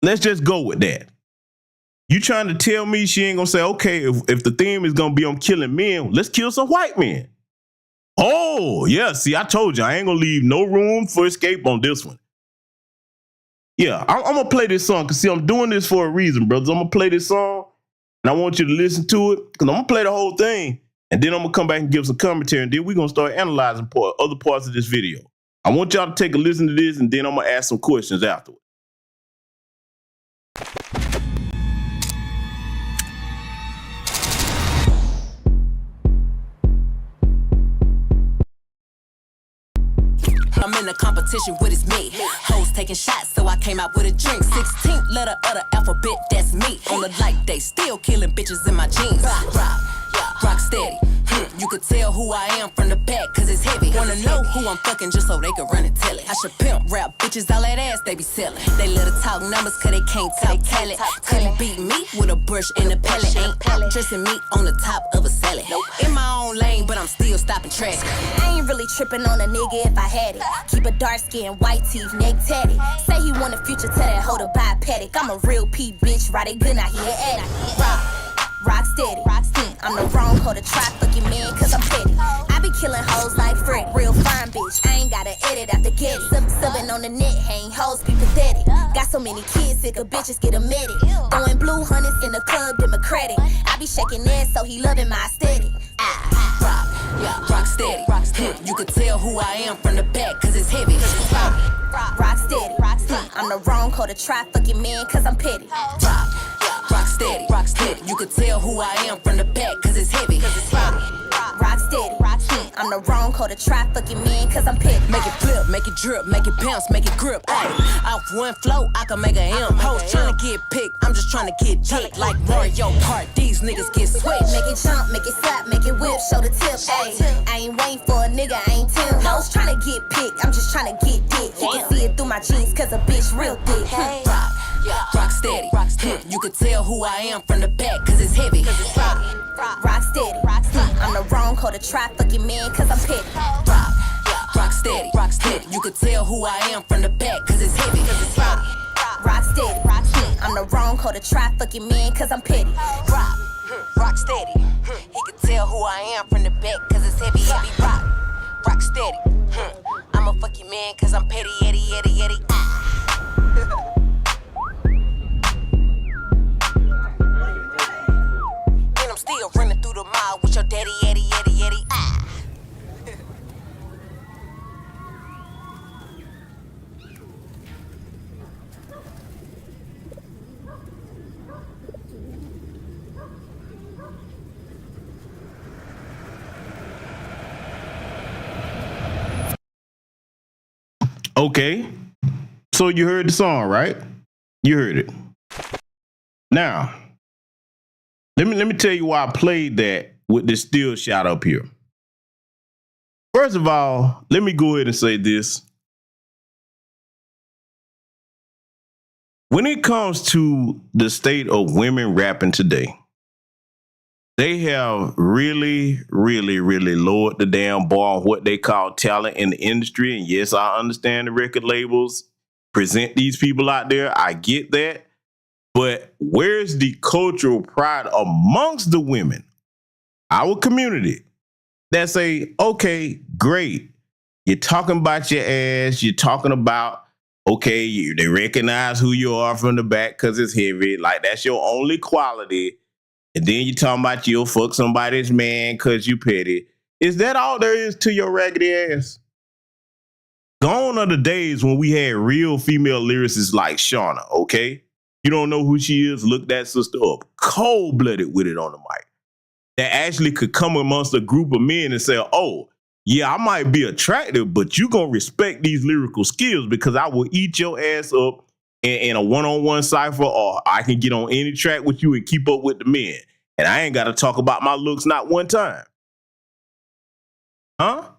let's just go with that. You trying to tell me she ain't gonna say, okay, if the theme is gonna be on killing men, let's kill some white men. Oh, yeah, see, I told you, I ain't gonna leave no room for escape on this one. Yeah, I'm gonna play this song, because see, I'm doing this for a reason, brothers. I'm gonna play this song, and I want you to listen to it, because I'm gonna play the whole thing, and then I'm gonna come back and give some commentary, and then we're gonna start analyzing other parts of this video. I want y'all to take a listen to this, and then I'm gonna ask some questions afterwards. I'm in a competition with it's me. Hoes taking shots, so I came out with a drink. 16th letter of the alphabet, that's me. On the light day, still killing bitches in my jeans. Rock steady. You could tell who I am from the back, cause it's heavy. Wanna know who I'm fucking just so they can run and tell it. I should pimp rap bitches, all that ass they be selling. They let her talk numbers cause they can't talk talent. Couldn't beat me with a brush and a pellet. Ain't dressing me on the top of a salad. In my own lane, but I'm still stopping traffic. I ain't really tripping on a nigga if I had it. Keep a dark skin, white teeth, neck tatted. Say he want a future, tell that hoe to buy a paddock. I'm a real P bitch, ride it good, now he an addict. Rock steady. I'm the wrong hoe to try fucking man, cause I'm petty. I be killing hoes like Freddy. Real fine bitch, I ain't gotta edit after get it. Subbing on the net, hang hoes, be pathetic. Got so many kids, sick of bitches get admitted. Throwing blue hundreds in the club, democratic. I be shaking ass, so he loving my aesthetic. Rock steady. You could tell who I am from the back, cause it's heavy. Rock steady. I'm the wrong hoe to try fucking man, cause I'm petty. Rock steady. You could tell who I am from the back, cause it's heavy. Rock steady. I'm the wrong hoe to try fucking man, cause I'm petty. Make it flip, make it drip, make it bounce, make it grip. Ayy, off one flow, I can make a M. Hoes tryna get picked, I'm just tryna get jigged. Like Mario Kart, these niggas get switched. Make it jump, make it slap, make it whip, show the tip. Ayy, I ain't waiting for a nigga, I ain't Tim. Hoes tryna get picked, I'm just tryna get dick. You can see it through my jeans, cause a bitch real thick. Rock steady. You could tell who I am from the back, cause it's heavy. Rock steady. I'm the wrong hoe to try fucking man, cause I'm petty. Rock steady. You could tell who I am from the back, cause it's heavy. Rock steady. I'm the wrong hoe to try fucking man, cause I'm petty. Rock steady. He could tell who I am from the back, cause it's heavy. Rock steady. I'm a fucking man, cause I'm petty, Eddie. I'm still running through the mall with your daddy, Eddie. Okay, so you heard the song, right? You heard it. Now, let me tell you why I played that with this still shot up here. First of all, let me go ahead and say this. When it comes to the state of women rapping today, they have really lowered the damn bar on what they call talent in the industry. And yes, I understand the record labels present these people out there. I get that. But where's the cultural pride amongst the women, our community, that say, okay, great. You're talking about your ass. You're talking about, okay, they recognize who you are from the back because it's heavy. Like, that's your only quality. And then you're talking about you'll fuck somebody's man because you petty. Is that all there is to your raggedy ass? Gone are the days when we had real female lyricists like Shauna, okay? You don't know who she is, look that sister up. Cold-blooded with it on the mic. That actually could come amongst a group of men and say, oh, yeah, I might be attractive, but you gonna respect these lyrical skills because I will eat your ass up in a one-on-one cypher, or I can get on any track with you and keep up with the men. And I ain't got to talk about my looks not one time. Huh?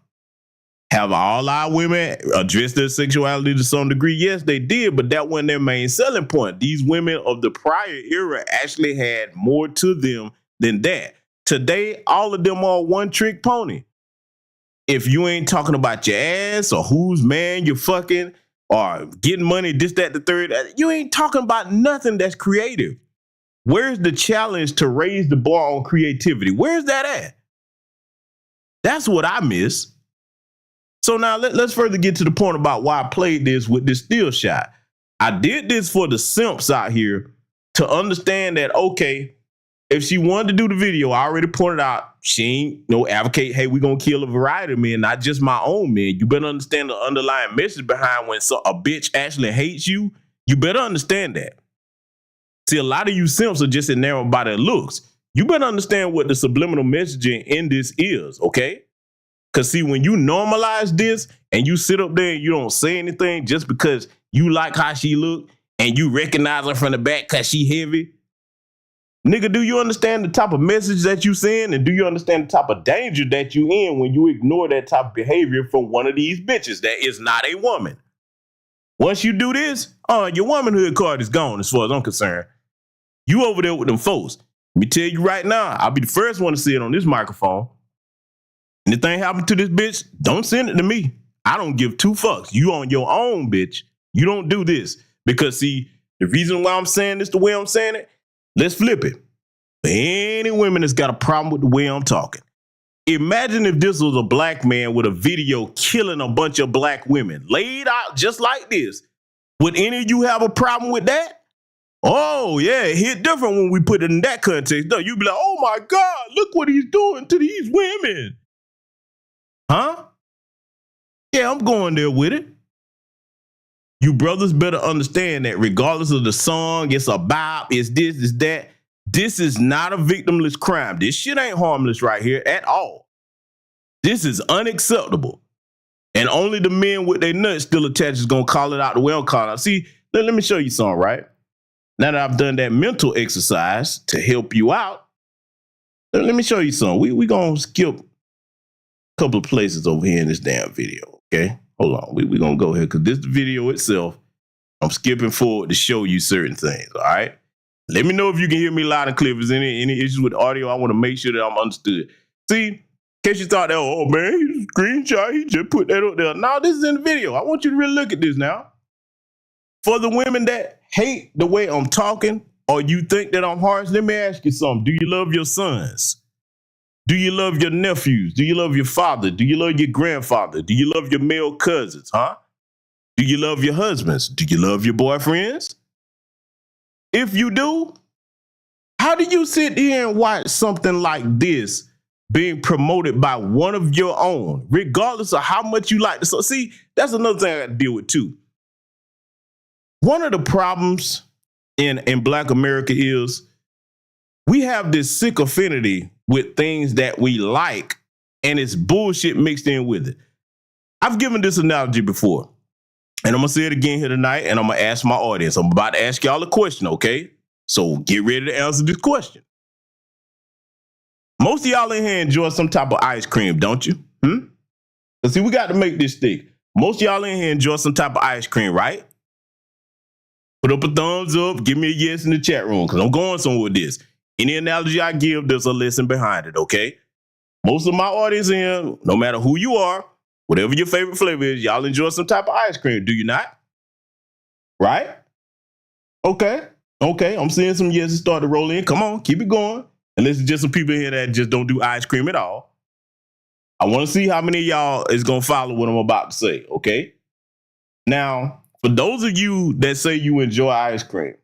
Have all our women addressed their sexuality to some degree? Yes, they did, but that wasn't their main selling point. These women of the prior era actually had more to them than that. Today, all of them are one-trick pony. If you ain't talking about your ass or whose man you're fucking, or getting money, this, that, the third, you ain't talking about nothing that's creative. Where's the challenge to raise the bar on creativity? Where's that at? That's what I miss. So now let's further get to the point about why I played this with this still shot. I did this for the simps out here to understand that, okay, if she wanted to do the video, I already pointed out, she ain't advocate, hey, we're going to kill a variety of men, not just my own men. You better understand the underlying message behind when a bitch actually hates you. You better understand that. See, a lot of you simps are just enamored by their looks. You better understand what the subliminal messaging in this is, okay? Because see, when you normalize this and you sit up there and you don't say anything just because you like how she look and you recognize her from the back because she heavy, nigga, do you understand the type of message that you send, and do you understand the type of danger that you in when you ignore that type of behavior from one of these bitches that is not a woman? Once you do this, your womanhood card is gone as far as I'm concerned. You over there with them folks. Let me tell you right now, I'll be the first one to see it on this microphone. Anything happen to this bitch, don't send it to me. I don't give two fucks. You on your own, bitch. You don't do this. Because see, the reason why I'm saying this the way I'm saying it, let's flip it. For any women that's got a problem with the way I'm talking, imagine if this was a black man with a video killing a bunch of black women, laid out just like this. Would any of you have a problem with that? Oh, yeah, it hit different when we put it in that context. No, you'd be like, oh my God, look what he's doing to these women. Huh? Yeah, I'm going there with it. You brothers better understand that regardless of the song, it's a bop, it's this, it's that. This is not a victimless crime. This shit ain't harmless right here at all. This is unacceptable. And only the men with their nuts still attached is going to call it out the way I'm calling out. See, let me show you something, right? Now that I've done that mental exercise to help you out, let me show you something. We going to skip a couple of places over here in this damn video, okay? Hold on. We going to go here because this video itself, I'm skipping forward to show you certain things, all right? Let me know if you can hear me loud and clear. If there's any issues with audio, I want to make sure that I'm understood. See, in case you thought that, oh man, he screenshot, he just put that up there. No, this is in the video. I want you to really look at this now. For the women that hate the way I'm talking or you think that I'm harsh, let me ask you something. Do you love your sons? Do you love your nephews? Do you love your father? Do you love your grandfather? Do you love your male cousins, huh? Do you love your husbands? Do you love your boyfriends? If you do, how do you sit here and watch something like this being promoted by one of your own, regardless of how much you like to? So see, that's another thing I got to deal with too. One of the problems in Black America is we have this sick affinity with things that we like, and it's bullshit mixed in with it. I've given this analogy before, and I'm going to say it again here tonight, and I'm going to ask my audience. I'm about to ask y'all a question, okay? So get ready to answer this question. Most of y'all in here enjoy some type of ice cream, don't you? Because see, we got to make this stick. Most of y'all in here enjoy some type of ice cream, right? Put up a thumbs up. Give me a yes in the chat room because I'm going somewhere with this. Any analogy I give, there's a lesson behind it, okay? Most of my audience in here, no matter who you are, whatever your favorite flavor is, y'all enjoy some type of ice cream, do you not? Right? Okay. I'm seeing some yeses start to roll in. Come on, keep it going. Unless it's just some people here that just don't do ice cream at all. I want to see how many of y'all is going to follow what I'm about to say, okay? Now, for those of you that say you enjoy ice cream,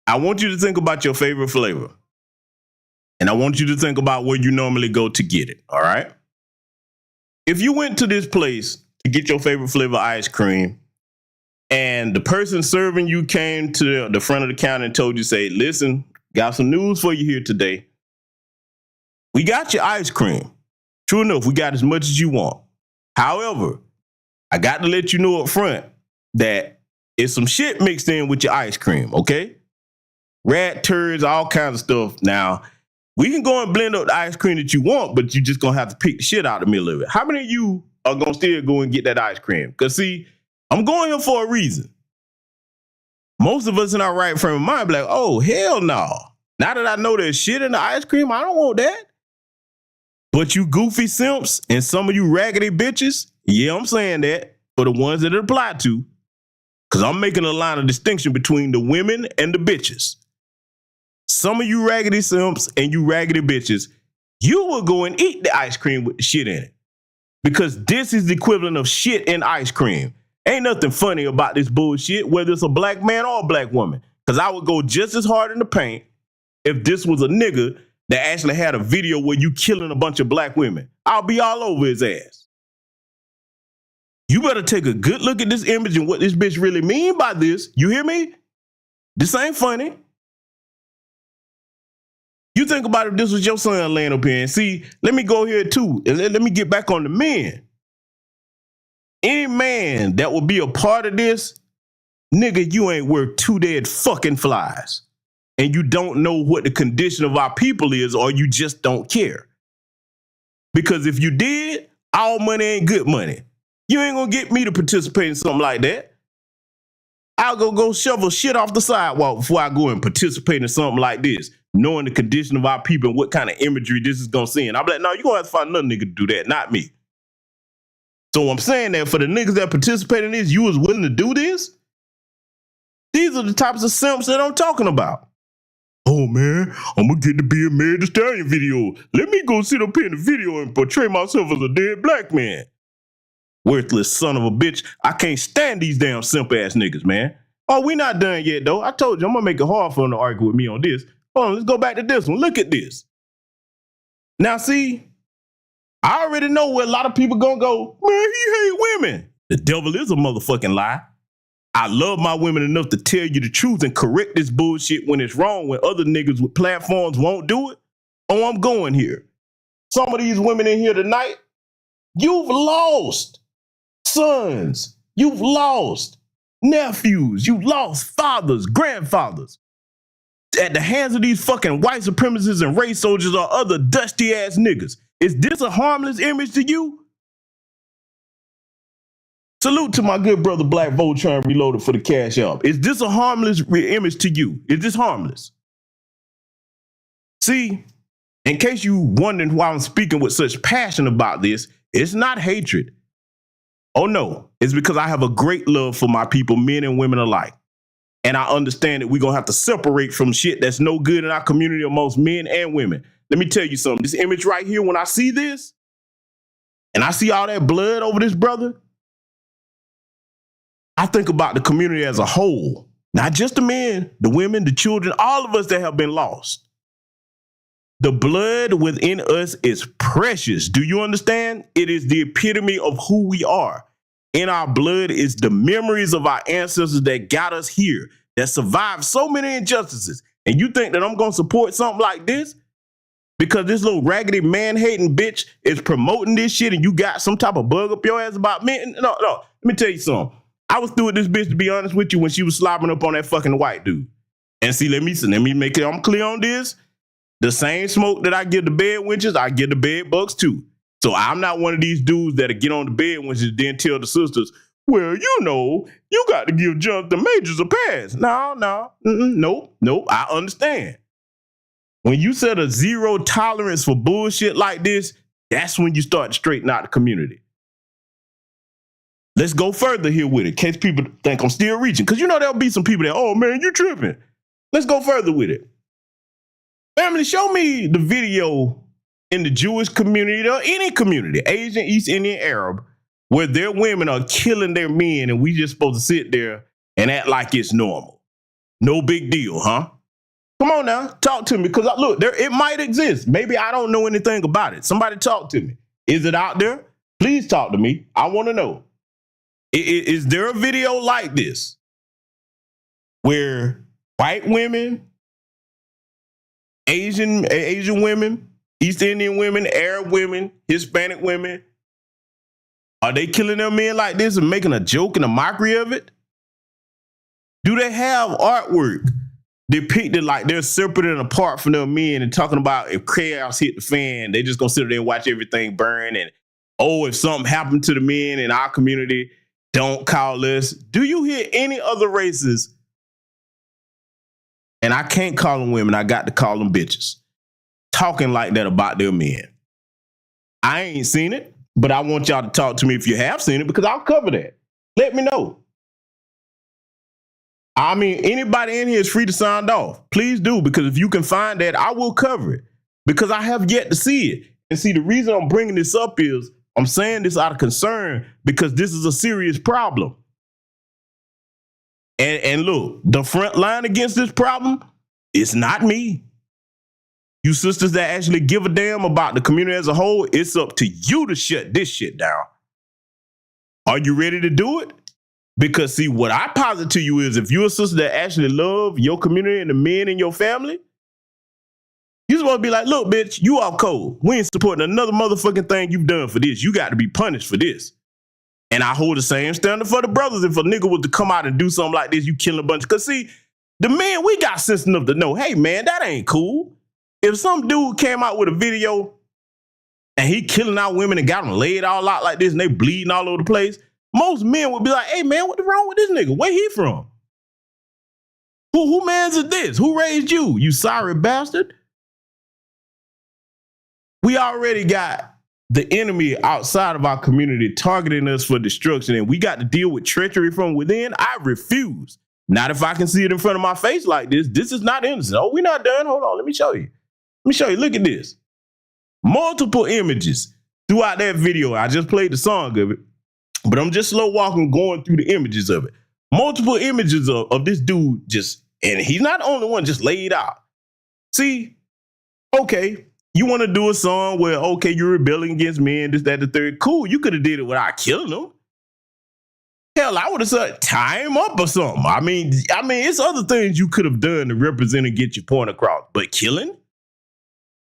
I want you to think about your favorite flavor. And I want you to think about where you normally go to get it, all right? If you went to this place to get your favorite flavor ice cream, and the person serving you came to the front of the counter and told you, say, listen, got some news for you here today. We got your ice cream. True enough, we got as much as you want. However, I got to let you know up front that it's some shit mixed in with your ice cream, okay? Rat turds, all kinds of stuff. Now, we can go and blend up the ice cream that you want, but you're just going to have to pick the shit out of the middle of it. How many of you are going to still go and get that ice cream? Because, see, I'm going here for a reason. Most of us in our right frame of mind be like, oh, hell no. Now that I know there's shit in the ice cream, I don't want that. But you goofy simps and some of you raggedy bitches, yeah, I'm saying that for the ones that it apply to, because I'm making a line of distinction between the women and the bitches. Some of you raggedy simps and you raggedy bitches, you will go and eat the ice cream with the shit in it. Because this is the equivalent of shit in ice cream. Ain't nothing funny about this bullshit, whether it's a black man or a black woman. Because I would go just as hard in the paint if this was a nigga that actually had a video where you killing a bunch of black women. I'll be all over his ass. You better take a good look at this image and what this bitch really mean by this. You hear me? This ain't funny. You think think about if this was your son laying up here? And see, let me go here too. And let me get back on the men. Any man that will be a part of this, nigga, you ain't worth 2 dead fucking flies. And you don't know what the condition of our people is, or you just don't care. Because if you did, all money ain't good money. You ain't gonna get me to participate in something like that. I'll go shovel shit off the sidewalk before I go and participate in something like this, knowing the condition of our people and what kind of imagery this is gonna send. I'm like, no, you're gonna have to find another nigga to do that, not me. So I'm saying that for the niggas that participate in this, you was willing to do this? These are the types of simps that I'm talking about. Oh man, I'm gonna get to be a Married to Stallion video. Let me go sit up here in the video and portray myself as a dead black man. Worthless son of a bitch. I can't stand these damn simp ass niggas, man. Oh, we not done yet though. I told you I'm gonna make it hard for them to argue with me on this. Hold on, let's go back to this one. Look at this. Now see, I already know where a lot of people gonna go, man, he hate women. The devil is a motherfucking lie. I love my women enough to tell you the truth and correct this bullshit when it's wrong, when other niggas with platforms won't do it. Oh, I'm going here. Some of these women in here tonight, you've lost sons, you've lost nephews, you've lost fathers, grandfathers at the hands of these fucking white supremacists and race soldiers or other dusty ass niggas. Is this a harmless image to you? Salute to my good brother Black Voltron Reloaded for the cash up. Is this a harmless image to you? Is this harmless? See, in case you wondering why I'm speaking with such passion about this, it's not hatred. Oh no, it's because I have a great love for my people, men and women alike. And I understand that we're gonna have to separate from shit that's no good in our community amongst men and women. Let me tell you something, this image right here, when I see this, and I see all that blood over this brother, I think about the community as a whole, not just the men, the women, the children, all of us that have been lost. The blood within us is precious. Do you understand? It is the epitome of who we are. In our blood is the memories of our ancestors that got us here, that survived so many injustices. And you think that I'm going to support something like this? Because this little raggedy man-hating bitch is promoting this shit and you got some type of bug up your ass about me? No. Let me tell you something. I was through with this bitch, to be honest with you, when she was slobbering up on that fucking white dude. And see, let me make it, I'm clear on this. The same smoke that I give the bed wenches, I give the bed bugs too. So I'm not one of these dudes that'll get on the bed wenches and then tell the sisters, well, you know, you got to give Jonathan Majors a pass. Nope, I understand. When you set a zero tolerance for bullshit like this, that's when you start to straighten out the community. Let's go further here with it, in case people think I'm still reaching. Because you know there'll be some people that, oh man, you tripping. Let's go further with it. Family, show me the video in the Jewish community or any community, Asian, East Indian, Arab, where their women are killing their men and we just supposed to sit there and act like it's normal. No big deal, huh? Come on now, talk to me, because look, it might exist. Maybe I don't know anything about it. Somebody talk to me. Is it out there? Please talk to me. I want to know. Is there a video like this where white women, Asian women, East Indian women, Arab women, Hispanic women, are they killing their men like this and making a joke and a mockery of it? Do they have artwork depicted like they're separate and apart from their men and talking about if chaos hit the fan, they just gonna sit there and watch everything burn, and oh, if something happened to the men in our community, don't call us. Do you hear any other races? And I can't call them women, I got to call them bitches, talking like that about their men. I ain't seen it, but I want y'all to talk to me if you have seen it, because I'll cover that. Let me know. I mean, anybody in here is free to sound off. Please do, because if you can find that, I will cover it, because I have yet to see it. And see, the reason I'm bringing this up is I'm saying this out of concern because this is a serious problem. And look, the front line against this problem, it's not me. You sisters that actually give a damn about the community as a whole, it's up to you to shut this shit down. Are you ready to do it? Because see, what I posit to you is if you're a sister that actually love your community and the men in your family, You supposed to be like, look, bitch, you all cold. We ain't supporting another motherfucking thing you've done for this. You got to be punished for this. And I hold the same standard for the brothers. If a nigga was to come out and do something like this, you killing a bunch. Because see, the men, we got sense enough to know, hey, man, that ain't cool. If some dude came out with a video and he killing out women and got them laid all out like this and they bleeding all over the place, most men would be like, hey, man, what's wrong with this nigga? Where he from? Who mans is this? Who raised you, you sorry bastard? We already got the enemy outside of our community targeting us for destruction, and we got to deal with treachery from within. I refuse. Not if I can see it in front of my face like this. This is not innocent. Oh, we're not done. Hold on. Let me show you. Let me show you. Look at this. Multiple images throughout that video. I just played the song of it, but I'm just slow walking going through the images of it. Multiple images of this dude just, and he's not the only one, just laid out. See, okay, you want to do a song where, okay, you're rebelling against men, this, that, the third. Cool, you could have did it without killing them. Hell, I would have said tie him up or something. I mean, it's other things you could have done to represent and get your point across. But killing?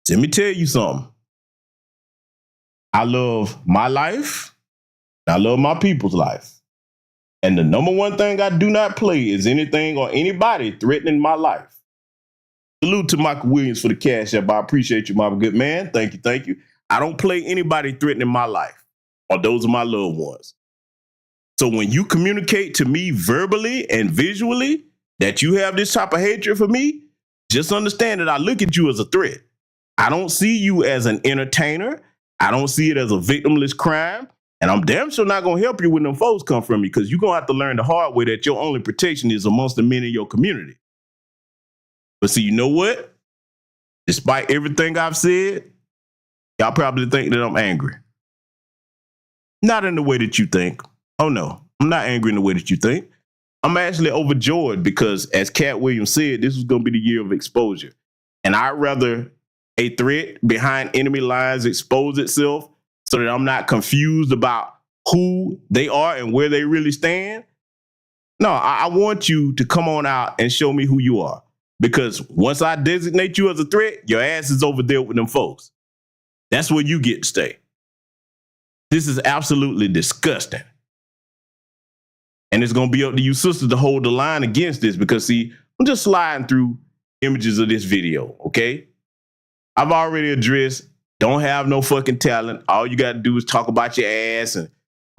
Let me tell you something. I love my life. I love my people's life. And the number one thing I do not play is anything or anybody threatening my life. Salute to Michael Williams for the cash app. I appreciate you, my good man. Thank you, thank you. I don't play anybody threatening my life or those are my loved ones. So when you communicate to me verbally and visually that you have this type of hatred for me, just understand that I look at you as a threat. I don't see you as an entertainer. I don't see it as a victimless crime. And I'm damn sure not going to help you when them foes come from me, because you're going to have to learn the hard way that your only protection is amongst the men in your community. But see, you know what? Despite everything I've said, y'all probably think that I'm angry. Not in the way that you think. Oh, no, I'm not angry in the way that you think. I'm actually overjoyed because, as Cat Williams said, this was going to be the year of exposure. And I'd rather a threat behind enemy lines expose itself so that I'm not confused about who they are and where they really stand. No, I want you to come on out and show me who you are. Because once I designate you as a threat, your ass is over there with them folks. That's where you get to stay. This is absolutely disgusting. And it's going to be up to you sisters to hold the line against this because, see, I'm just sliding through images of this video, okay? I've already addressed don't have no fucking talent. All you got to do is talk about your ass and,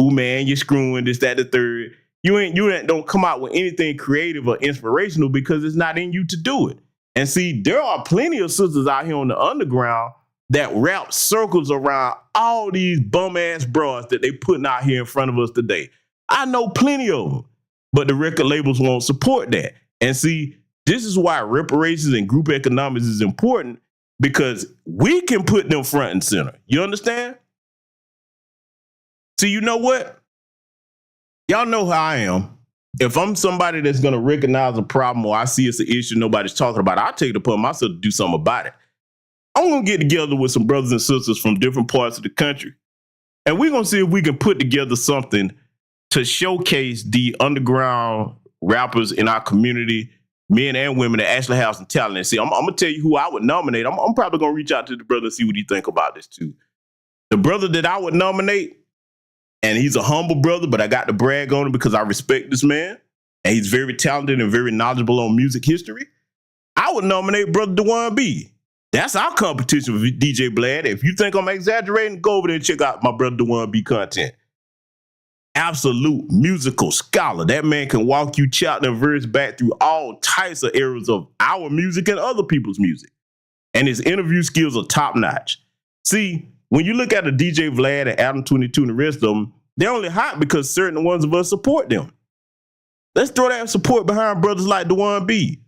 ooh, man, you're screwing this, that, the third. You don't come out with anything creative or inspirational because it's not in you to do it. And see, there are plenty of sisters out here on the underground that wrap circles around all these bum-ass bras that they putting out here in front of us today. I know plenty of them, but the record labels won't support that. And see, this is why reparations and group economics is important, because we can put them front and center. You understand? See, you know what? Y'all know how I am. If I'm somebody that's going to recognize a problem or I see it's an issue nobody's talking about, I'll take it upon myself to do something about it. I'm going to get together with some brothers and sisters from different parts of the country, and we're going to see if we can put together something to showcase the underground rappers in our community, men and women that actually have some talent. And see, I'm going to tell you who I would nominate. I'm probably going to reach out to the brother and see what he think about this too. The brother that I would nominate, and he's a humble brother, but I got to brag on him because I respect this man, and he's very talented and very knowledgeable on music history. I would nominate Brother Dewan B. That's our competition with DJ Blad. If you think I'm exaggerating, go over there and check out my Brother Dewan B content. Absolute musical scholar. That man can walk you chapter and verse back through all types of eras of our music and other people's music. And his interview skills are top notch. See, when you look at a DJ Vlad and Adam 22 and the rest of them, they're only hot because certain ones of us support them. Let's throw that support behind brothers like Dewan B.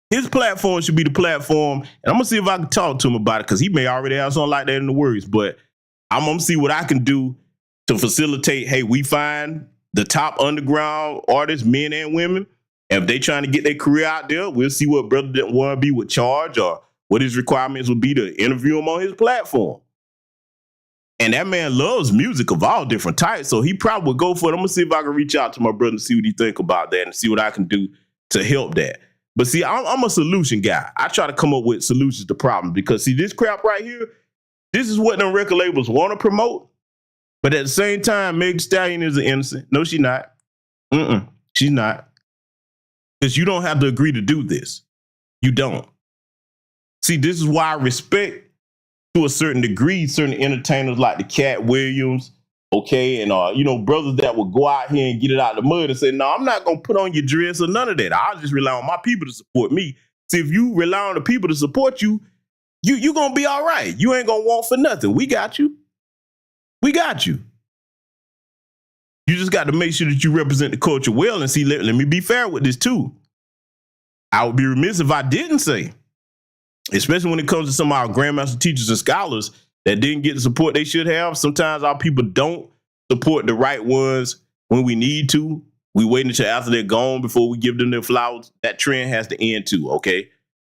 His platform should be the platform, and I'm going to see if I can talk to him about it because he may already have something like that in the works, but I'm going to see what I can do to facilitate, hey, we find the top underground artists, men and women, and if they trying to get their career out there, we'll see what Brother Dewan B would charge or what his requirements would be to interview him on his platform. And that man loves music of all different types, so he probably would go for it. I'm going to see if I can reach out to my brother and see what he think about that and see what I can do to help that. But see, I'm a solution guy. I try to come up with solutions to problems because see, this crap right here, this is what them record labels want to promote. But at the same time, Meg Thee Stallion is an innocent. No, she's not. She's not. Because you don't have to agree to do this. You don't. See, this is why I respect, to a certain degree, certain entertainers like the Cat Williams, okay, and brothers that would go out here and get it out of the mud and say, no, I'm not gonna put on your dress or none of that. I'll just rely on my people to support me. See, if you rely on the people to support you, you gonna be all right. You ain't gonna want for nothing. We got you. We got you. You just got to make sure that you represent the culture well. And see, let me be fair with this too. I would be remiss if I didn't say, especially when it comes to some of our grandmaster teachers and scholars that didn't get the support they should have. Sometimes our people don't support the right ones when we need to. We wait until after they're gone before we give them their flowers. That trend has to end too, okay?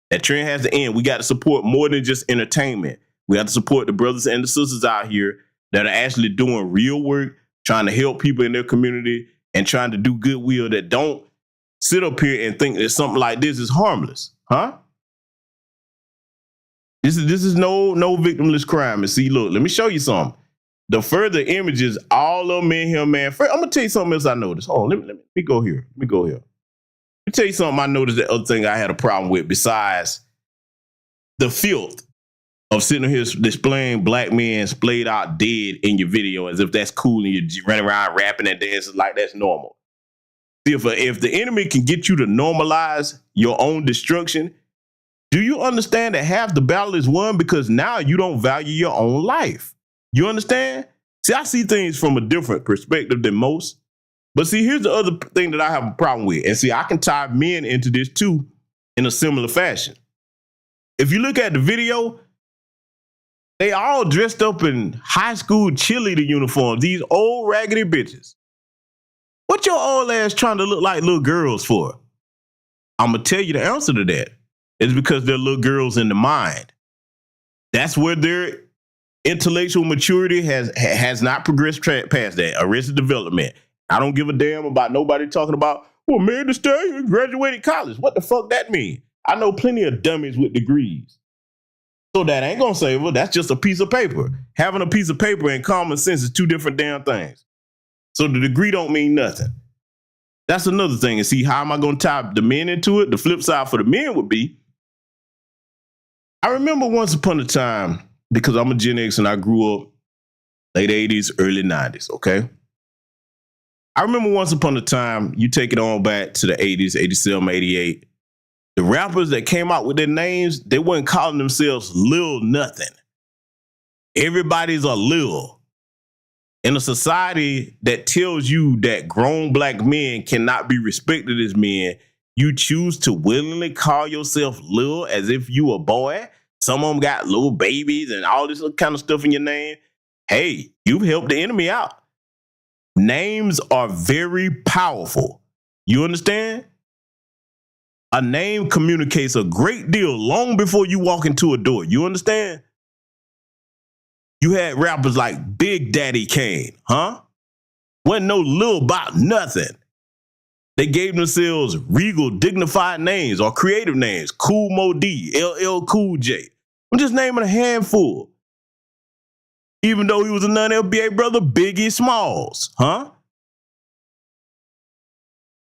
That trend has to end. We got to support more than just entertainment. We have to support the brothers and the sisters out here that are actually doing real work, trying to help people in their community and trying to do goodwill, that don't sit up here and think that something like this is harmless, huh? This is no victimless crime. And see, look, let me show you something. The further images, all of them in here, man. First, I'm gonna tell you something else I noticed. Oh, let me go here. Let me go here. Let me tell you something I noticed. The other thing I had a problem with, besides the filth of sitting here displaying black men splayed out dead in your video as if that's cool and you're running around rapping and dancing like that's normal. See, if the enemy can get you to normalize your own destruction, do you understand that half the battle is won because now you don't value your own life? You understand? See, I see things from a different perspective than most. But see, here's the other thing that I have a problem with. And see, I can tie men into this too in a similar fashion. If you look at the video, they all dressed up in high school cheerleader uniforms, these old raggedy bitches. What your old ass trying to look like little girls for? I'm going to tell you the answer to that. It's because they're little girls in the mind. That's where their intellectual maturity has not progressed past that. Arrested development. I don't give a damn about nobody talking about, well, Meg Thee Stallion graduated college. What the fuck that mean? I know plenty of dummies with degrees. So that ain't gonna save her. That's just a piece of paper. Having a piece of paper and common sense is two different damn things. So the degree don't mean nothing. That's another thing. And see, how am I gonna tie the men into it? The flip side for the men would be, I remember once upon a time, because I'm a Gen X and I grew up late 80s, early 90s, okay? I remember once upon a time, you take it on back to the 80s, 87, 88, the rappers that came out with their names, they weren't calling themselves Lil Nothing. Everybody's a Lil. In a society that tells you that grown black men cannot be respected as men, you choose to willingly call yourself Lil as if you a boy. Some of them got little babies and all this kind of stuff in your name. Hey, you've helped the enemy out. Names are very powerful. You understand? A name communicates a great deal long before you walk into a door. You understand? You had rappers like Big Daddy Kane, huh? Wasn't no little about nothing. They gave themselves regal, dignified names or creative names. Cool Mo D, LL Cool J. I'm just naming a handful. Even though he was a non-LBA brother, Biggie Smalls, huh?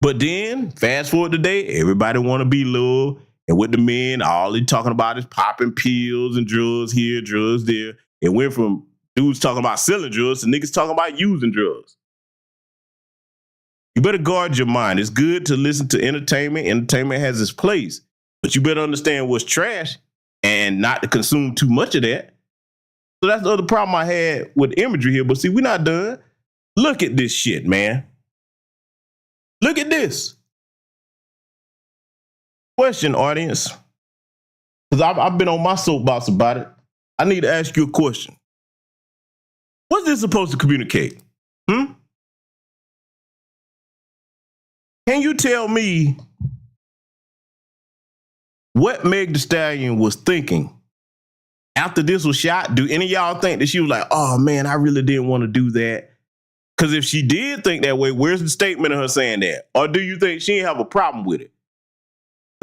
But then, fast forward today, everybody want to be Lil, and with the men, all they talking about is popping pills and drugs here, drugs there. It went from dudes talking about selling drugs to niggas talking about using drugs. You better guard your mind. It's good to listen to entertainment. Entertainment has its place, but you better understand what's trash and not to consume too much of that. So that's the other problem I had with imagery here. But see, we're not done. Look at this shit, man. Look at this. Question, audience. Because I've been on my soapbox about it. I need to ask you a question. What's this supposed to communicate? Can you tell me what Meg Thee Stallion was thinking after this was shot? Do any of y'all think that she was like, oh man, I really didn't want to do that? Because if she did think that way, where's the statement of her saying that? Or do you think she didn't have a problem with it?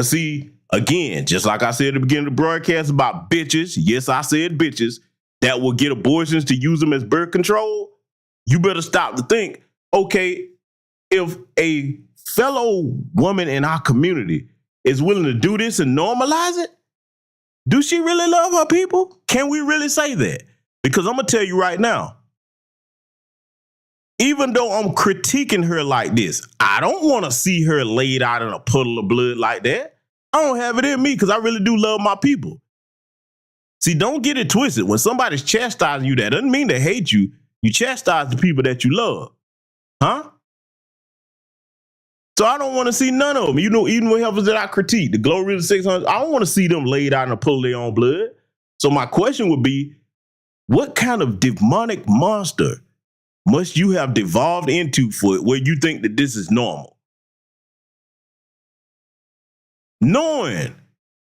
See, again, just like I said at the beginning of the broadcast about bitches, yes, I said bitches, that will get abortions to use them as birth control, you better stop to think, okay, if a fellow woman in our community is willing to do this and normalize it, do she really love her people? Can we really say that? Because I'm going to tell you right now, even though I'm critiquing her like this, I don't want to see her laid out in a puddle of blood like that. I don't have it in me because I really do love my people. See, don't get it twisted. When somebody's chastising you, that doesn't mean they hate you. You chastise the people that you love. Huh? So I don't want to see none of them. You know, even with helpers that I critique, the Glorious 600, I don't want to see them laid out in a puddle of their own blood. So my question would be, what kind of demonic monster must you have devolved into for it where you think that this is normal? Knowing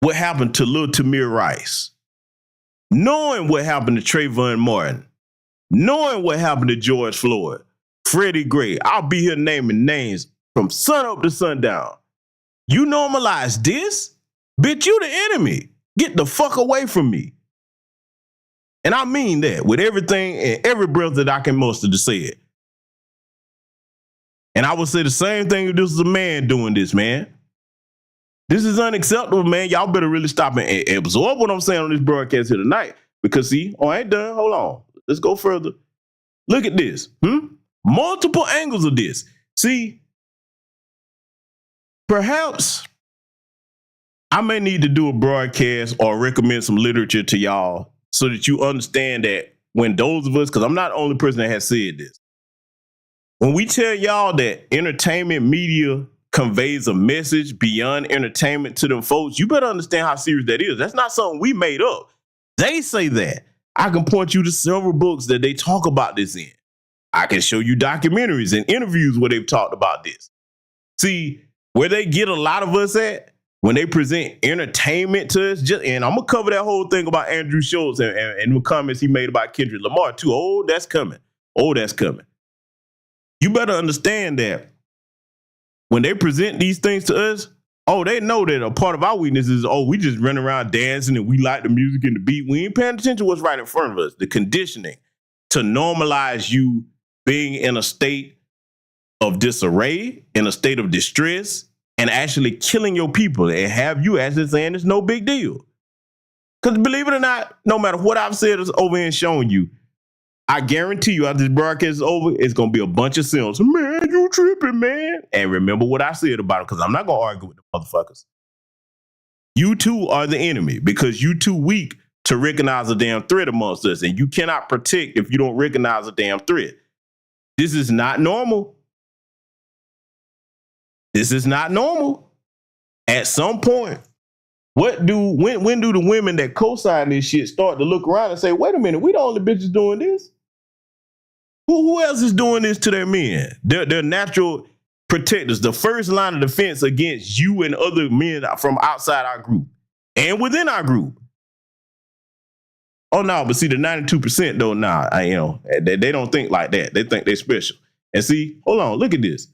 what happened to Lil Tamir Rice, knowing what happened to Trayvon Martin, knowing what happened to George Floyd, Freddie Gray, I'll be here naming names from sun up to sundown. You normalize this? Bitch, you the enemy. Get the fuck away from me. And I mean that with everything and every breath that I can muster to say it. And I would say the same thing if this was a man doing this, man. This is unacceptable, man. Y'all better really stop and absorb what I'm saying on this broadcast here tonight. Because see, I ain't done. Hold on. Let's go further. Look at this. Multiple angles of this. See, perhaps I may need to do a broadcast or recommend some literature to y'all so that you understand that when those of us, because I'm not the only person that has said this, when we tell y'all that entertainment media conveys a message beyond entertainment to them folks, you better understand how serious that is. That's not something we made up. They say that. I can point you to several books that they talk about this in. I can show you documentaries and interviews where they've talked about this. See, where they get a lot of us at, when they present entertainment to us, and I'm going to cover that whole thing about Andrew Schultz and the comments he made about Kendrick Lamar too. Oh, that's coming. Oh, that's coming. You better understand that when they present these things to us, oh, they know that a part of our weakness is, oh, we just run around dancing and we like the music and the beat. We ain't paying attention to what's right in front of us. The conditioning to normalize you being in a state of disarray, in a state of distress, and actually killing your people and have you actually saying it's no big deal. Because believe it or not, no matter what I've said is over here and showing you, I guarantee you after this broadcast is over, it's going to be a bunch of simps. Man, you tripping, man. And remember what I said about it, because I'm not going to argue with the motherfuckers. You two are the enemy because you too weak to recognize a damn threat amongst us. And you cannot protect if you don't recognize a damn threat. This is not normal. This is not normal. At some point, when do the women that co-sign this shit start to look around and say, wait a minute, we the only bitches doing this? Who else is doing this to their men? They're natural protectors, the first line of defense against you and other men from outside our group and within our group. Oh no, but see the 92% though, they don't think like that. They think they're special. And see, hold on, look at this.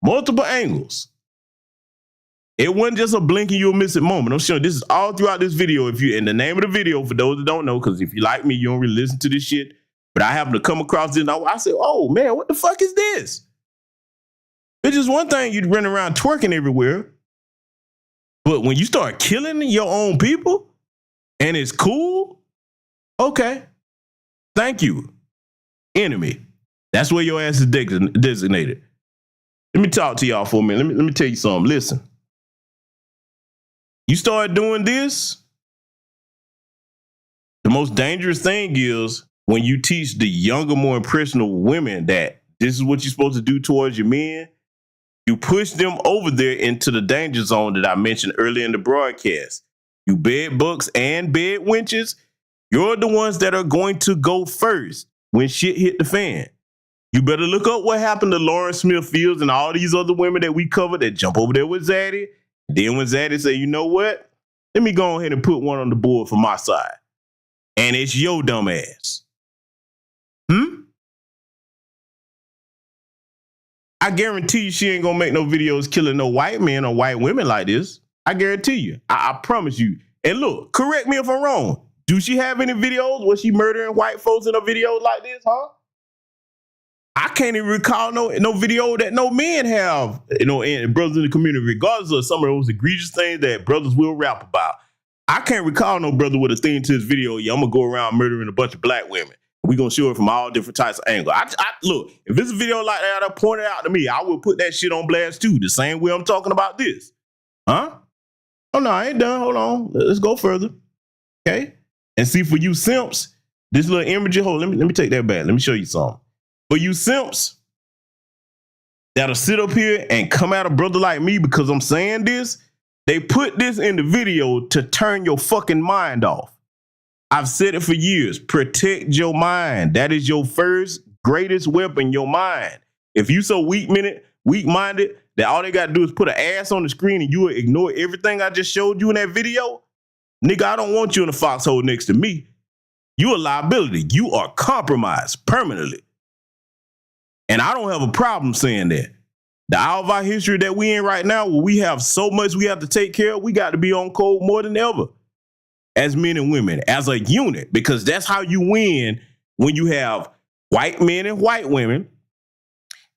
Multiple angles. It wasn't just a blink and you'll miss it moment. I'm sure this is all throughout this video. If you in the name of the video, for those that don't know, because if you like me, you don't really listen to this shit. But I happen to come across this and I said, oh man, what the fuck is this? It's just one thing you'd run around twerking everywhere. But when you start killing your own people and it's cool, okay. Thank you. Enemy. That's where your ass is designated. Let me talk to y'all for a minute. Let me tell you something. Listen. You start doing this, the most dangerous thing is when you teach the younger, more impressionable women that this is what you're supposed to do towards your men. You push them over there into the danger zone that I mentioned earlier in the broadcast. You bed bucks and bed wenches, you're the ones that are going to go first when shit hit the fan. You better look up what happened to Lauren Smith Fields and all these other women that we covered that jump over there with Zaddy. Then when Zaddy say, you know what? Let me go ahead and put one on the board for my side. And it's your dumb ass. I guarantee you she ain't gonna make no videos killing no white men or white women like this. I guarantee you. I promise you. And look, correct me if I'm wrong. Do she have any videos where she murdering white folks in a video like this, huh? I can't even recall no video that no men have, and brothers in the community, regardless of some of those egregious things that brothers will rap about. I can't recall no brother with a thing to this video. Yeah, I'm gonna go around murdering a bunch of black women. We're gonna show it from all different types of angles. Look, if it's a video like that, I point it out to me. I will put that shit on blast too, the same way I'm talking about this. Huh? Oh no, I ain't done. Hold on. Let's go further. Okay. And see, for you simps, this little imagery, let me take that back. Let me show you something. For you simps that'll sit up here and come at a brother like me because I'm saying this, they put this in the video to turn your fucking mind off. I've said it for years. Protect your mind. That is your first greatest weapon, your mind. If you so weak-minded that all they got to do is put an ass on the screen and you will ignore everything I just showed you in that video, nigga, I don't want you in the foxhole next to me. You a liability. You are compromised permanently. And I don't have a problem saying that. The hour of our history that we in right now, where we have so much we have to take care of, we got to be on code more than ever as men and women, as a unit, because that's how you win when you have white men and white women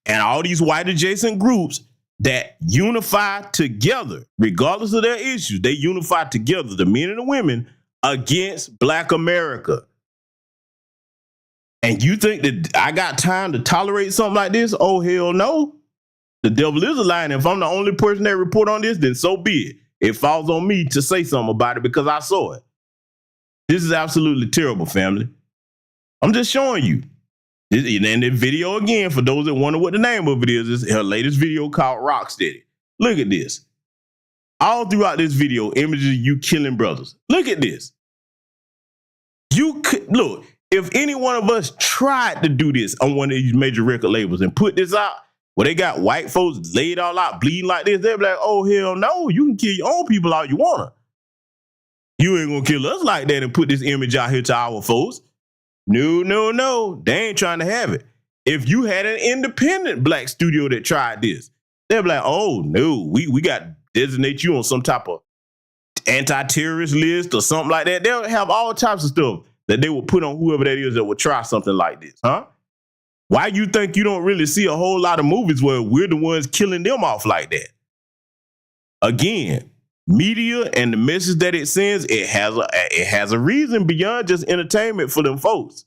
and all these white adjacent groups that unify together, regardless of their issues. They unify together, the men and the women, against Black America. And you think that I got time to tolerate something like this? Oh, hell no. The devil is a lie. And if I'm the only person that report on this, then so be it. It falls on me to say something about it because I saw it. This is absolutely terrible, family. I'm just showing you. And the video, again, for those that wonder what the name of it is her latest video called Rocksteady. Look at this. All throughout this video, images of you killing brothers. Look at this. You could, look, if any one of us tried to do this on one of these major record labels and put this out, where they got white folks laid all out, bleeding like this, they'd be like, oh, hell no, you can kill your own people all you want to. You ain't going to kill us like that and put this image out here to our folks. No, no, no. They ain't trying to have it. If you had an independent black studio that tried this, they'd be like, oh, no, we got to designate you on some type of anti-terrorist list or something like that. They'll have all types of stuff that they will put on whoever that is that would try something like this, huh? Why you think you don't really see a whole lot of movies where we're the ones killing them off like that? Again, media and the message that it sends, it has a reason beyond just entertainment for them folks.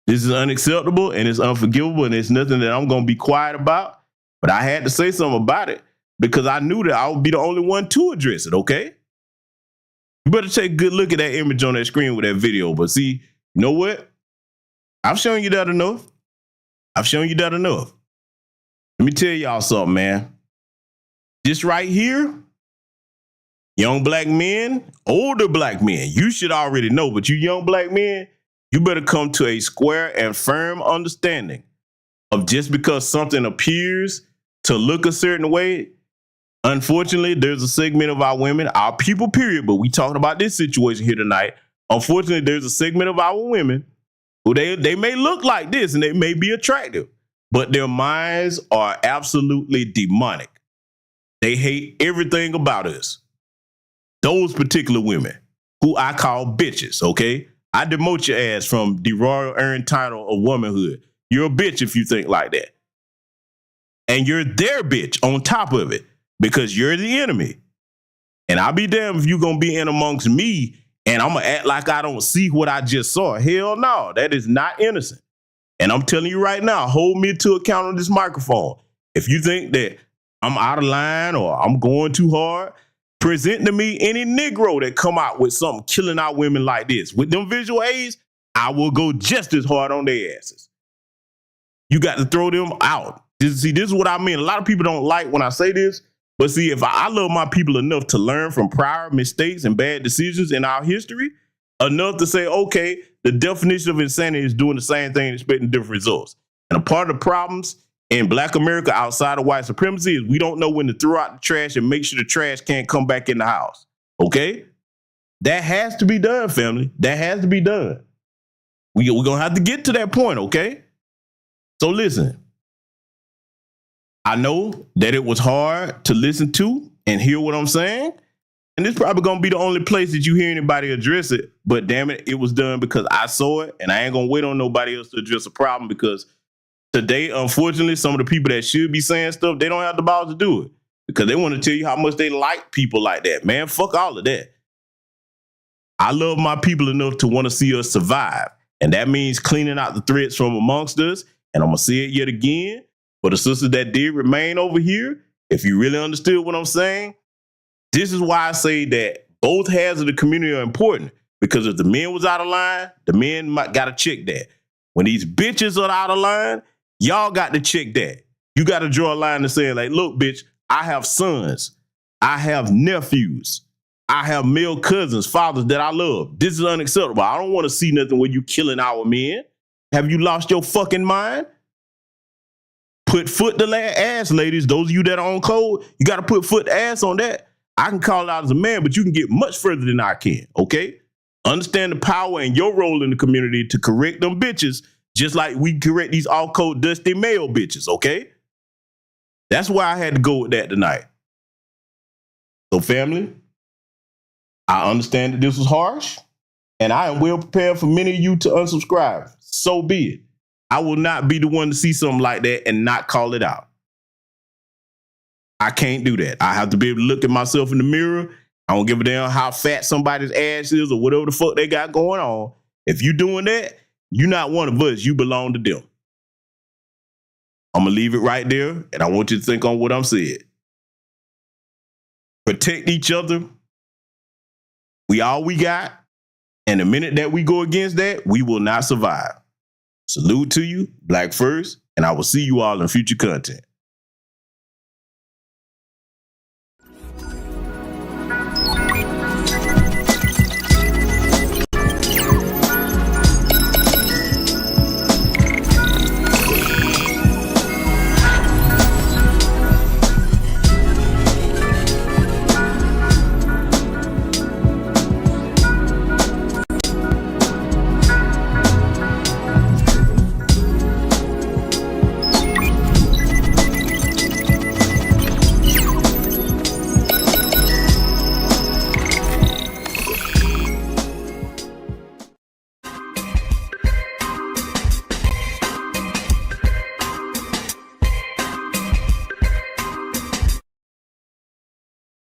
This is unacceptable and it's unforgivable and it's nothing that I'm going to be quiet about. But I had to say something about it because I knew that I would be the only one to address it, okay? You better take a good look at that image on that screen with that video. But see, you know what? I've shown you that enough. I've shown you that enough. Let me tell y'all something, man. This right here, young black men, older black men, you should already know, but you young black men, you better come to a square and firm understanding of just because something appears to look a certain way. Unfortunately, there's a segment of our women, our people, period, but we talking about this situation here tonight. Unfortunately, there's a segment of our women who they may look like this and they may be attractive, but their minds are absolutely demonic. They hate everything about us. Those particular women, who I call bitches, okay? I demote your ass from the royal earned title of womanhood. You're a bitch if you think like that. And you're their bitch on top of it because you're the enemy. And I'll be damned if you're going to be in amongst me and I'm going to act like I don't see what I just saw. Hell no, that is not innocent. And I'm telling you right now, hold me to account on this microphone. If you think that I'm out of line or I'm going too hard, present to me any Negro that come out with something killing our women like this. With them visual aids, I will go just as hard on their asses. You got to throw them out. This is what I mean. A lot of people don't like when I say this, but see, if I love my people enough to learn from prior mistakes and bad decisions in our history, enough to say, okay, the definition of insanity is doing the same thing and expecting different results. And a part of the problems in Black America outside of white supremacy is we don't know when to throw out the trash and make sure the trash can't come back in the house. Okay? That has to be done, family. That has to be done. We're going to have to get to that point, okay? So listen, I know that it was hard to listen to and hear what I'm saying. And this probably gonna be the only place that you hear anybody address it. But damn it, it was done because I saw it, and I ain't gonna wait on nobody else to address a problem because today, unfortunately, some of the people that should be saying stuff, they don't have the balls to do it because they want to tell you how much they like people like that. Man, fuck all of that. I love my people enough to want to see us survive. And that means cleaning out the threats from amongst us. And I'm going to say it yet again. For the sisters that did remain over here, if you really understood what I'm saying, this is why I say that both halves of the community are important. Because if the men was out of line, the men got to check that. When these bitches are out of line, y'all got to check that. You got to draw a line and say, like, look, bitch, I have sons. I have nephews. I have male cousins, fathers that I love. This is unacceptable. I don't want to see nothing where you killing our men. Have you lost your fucking mind? Put foot to ass, ladies. Those of you that are on code, you got to put foot to ass on that. I can call it out as a man, but you can get much further than I can, okay? Understand the power and your role in the community to correct them bitches, just like we correct these all-code dusty male bitches, okay? That's why I had to go with that tonight. So, family, I understand that this was harsh, and I am well prepared for many of you to unsubscribe. So be it. I will not be the one to see something like that and not call it out. I can't do that. I have to be able to look at myself in the mirror. I don't give a damn how fat somebody's ass is or whatever the fuck they got going on. If you doing that, you're not one of us. You belong to them. I'm going to leave it right there, and I want you to think on what I'm saying. Protect each other. We all we got. And the minute that we go against that, we will not survive. Salute to you, Black first, and I will see you all in future content.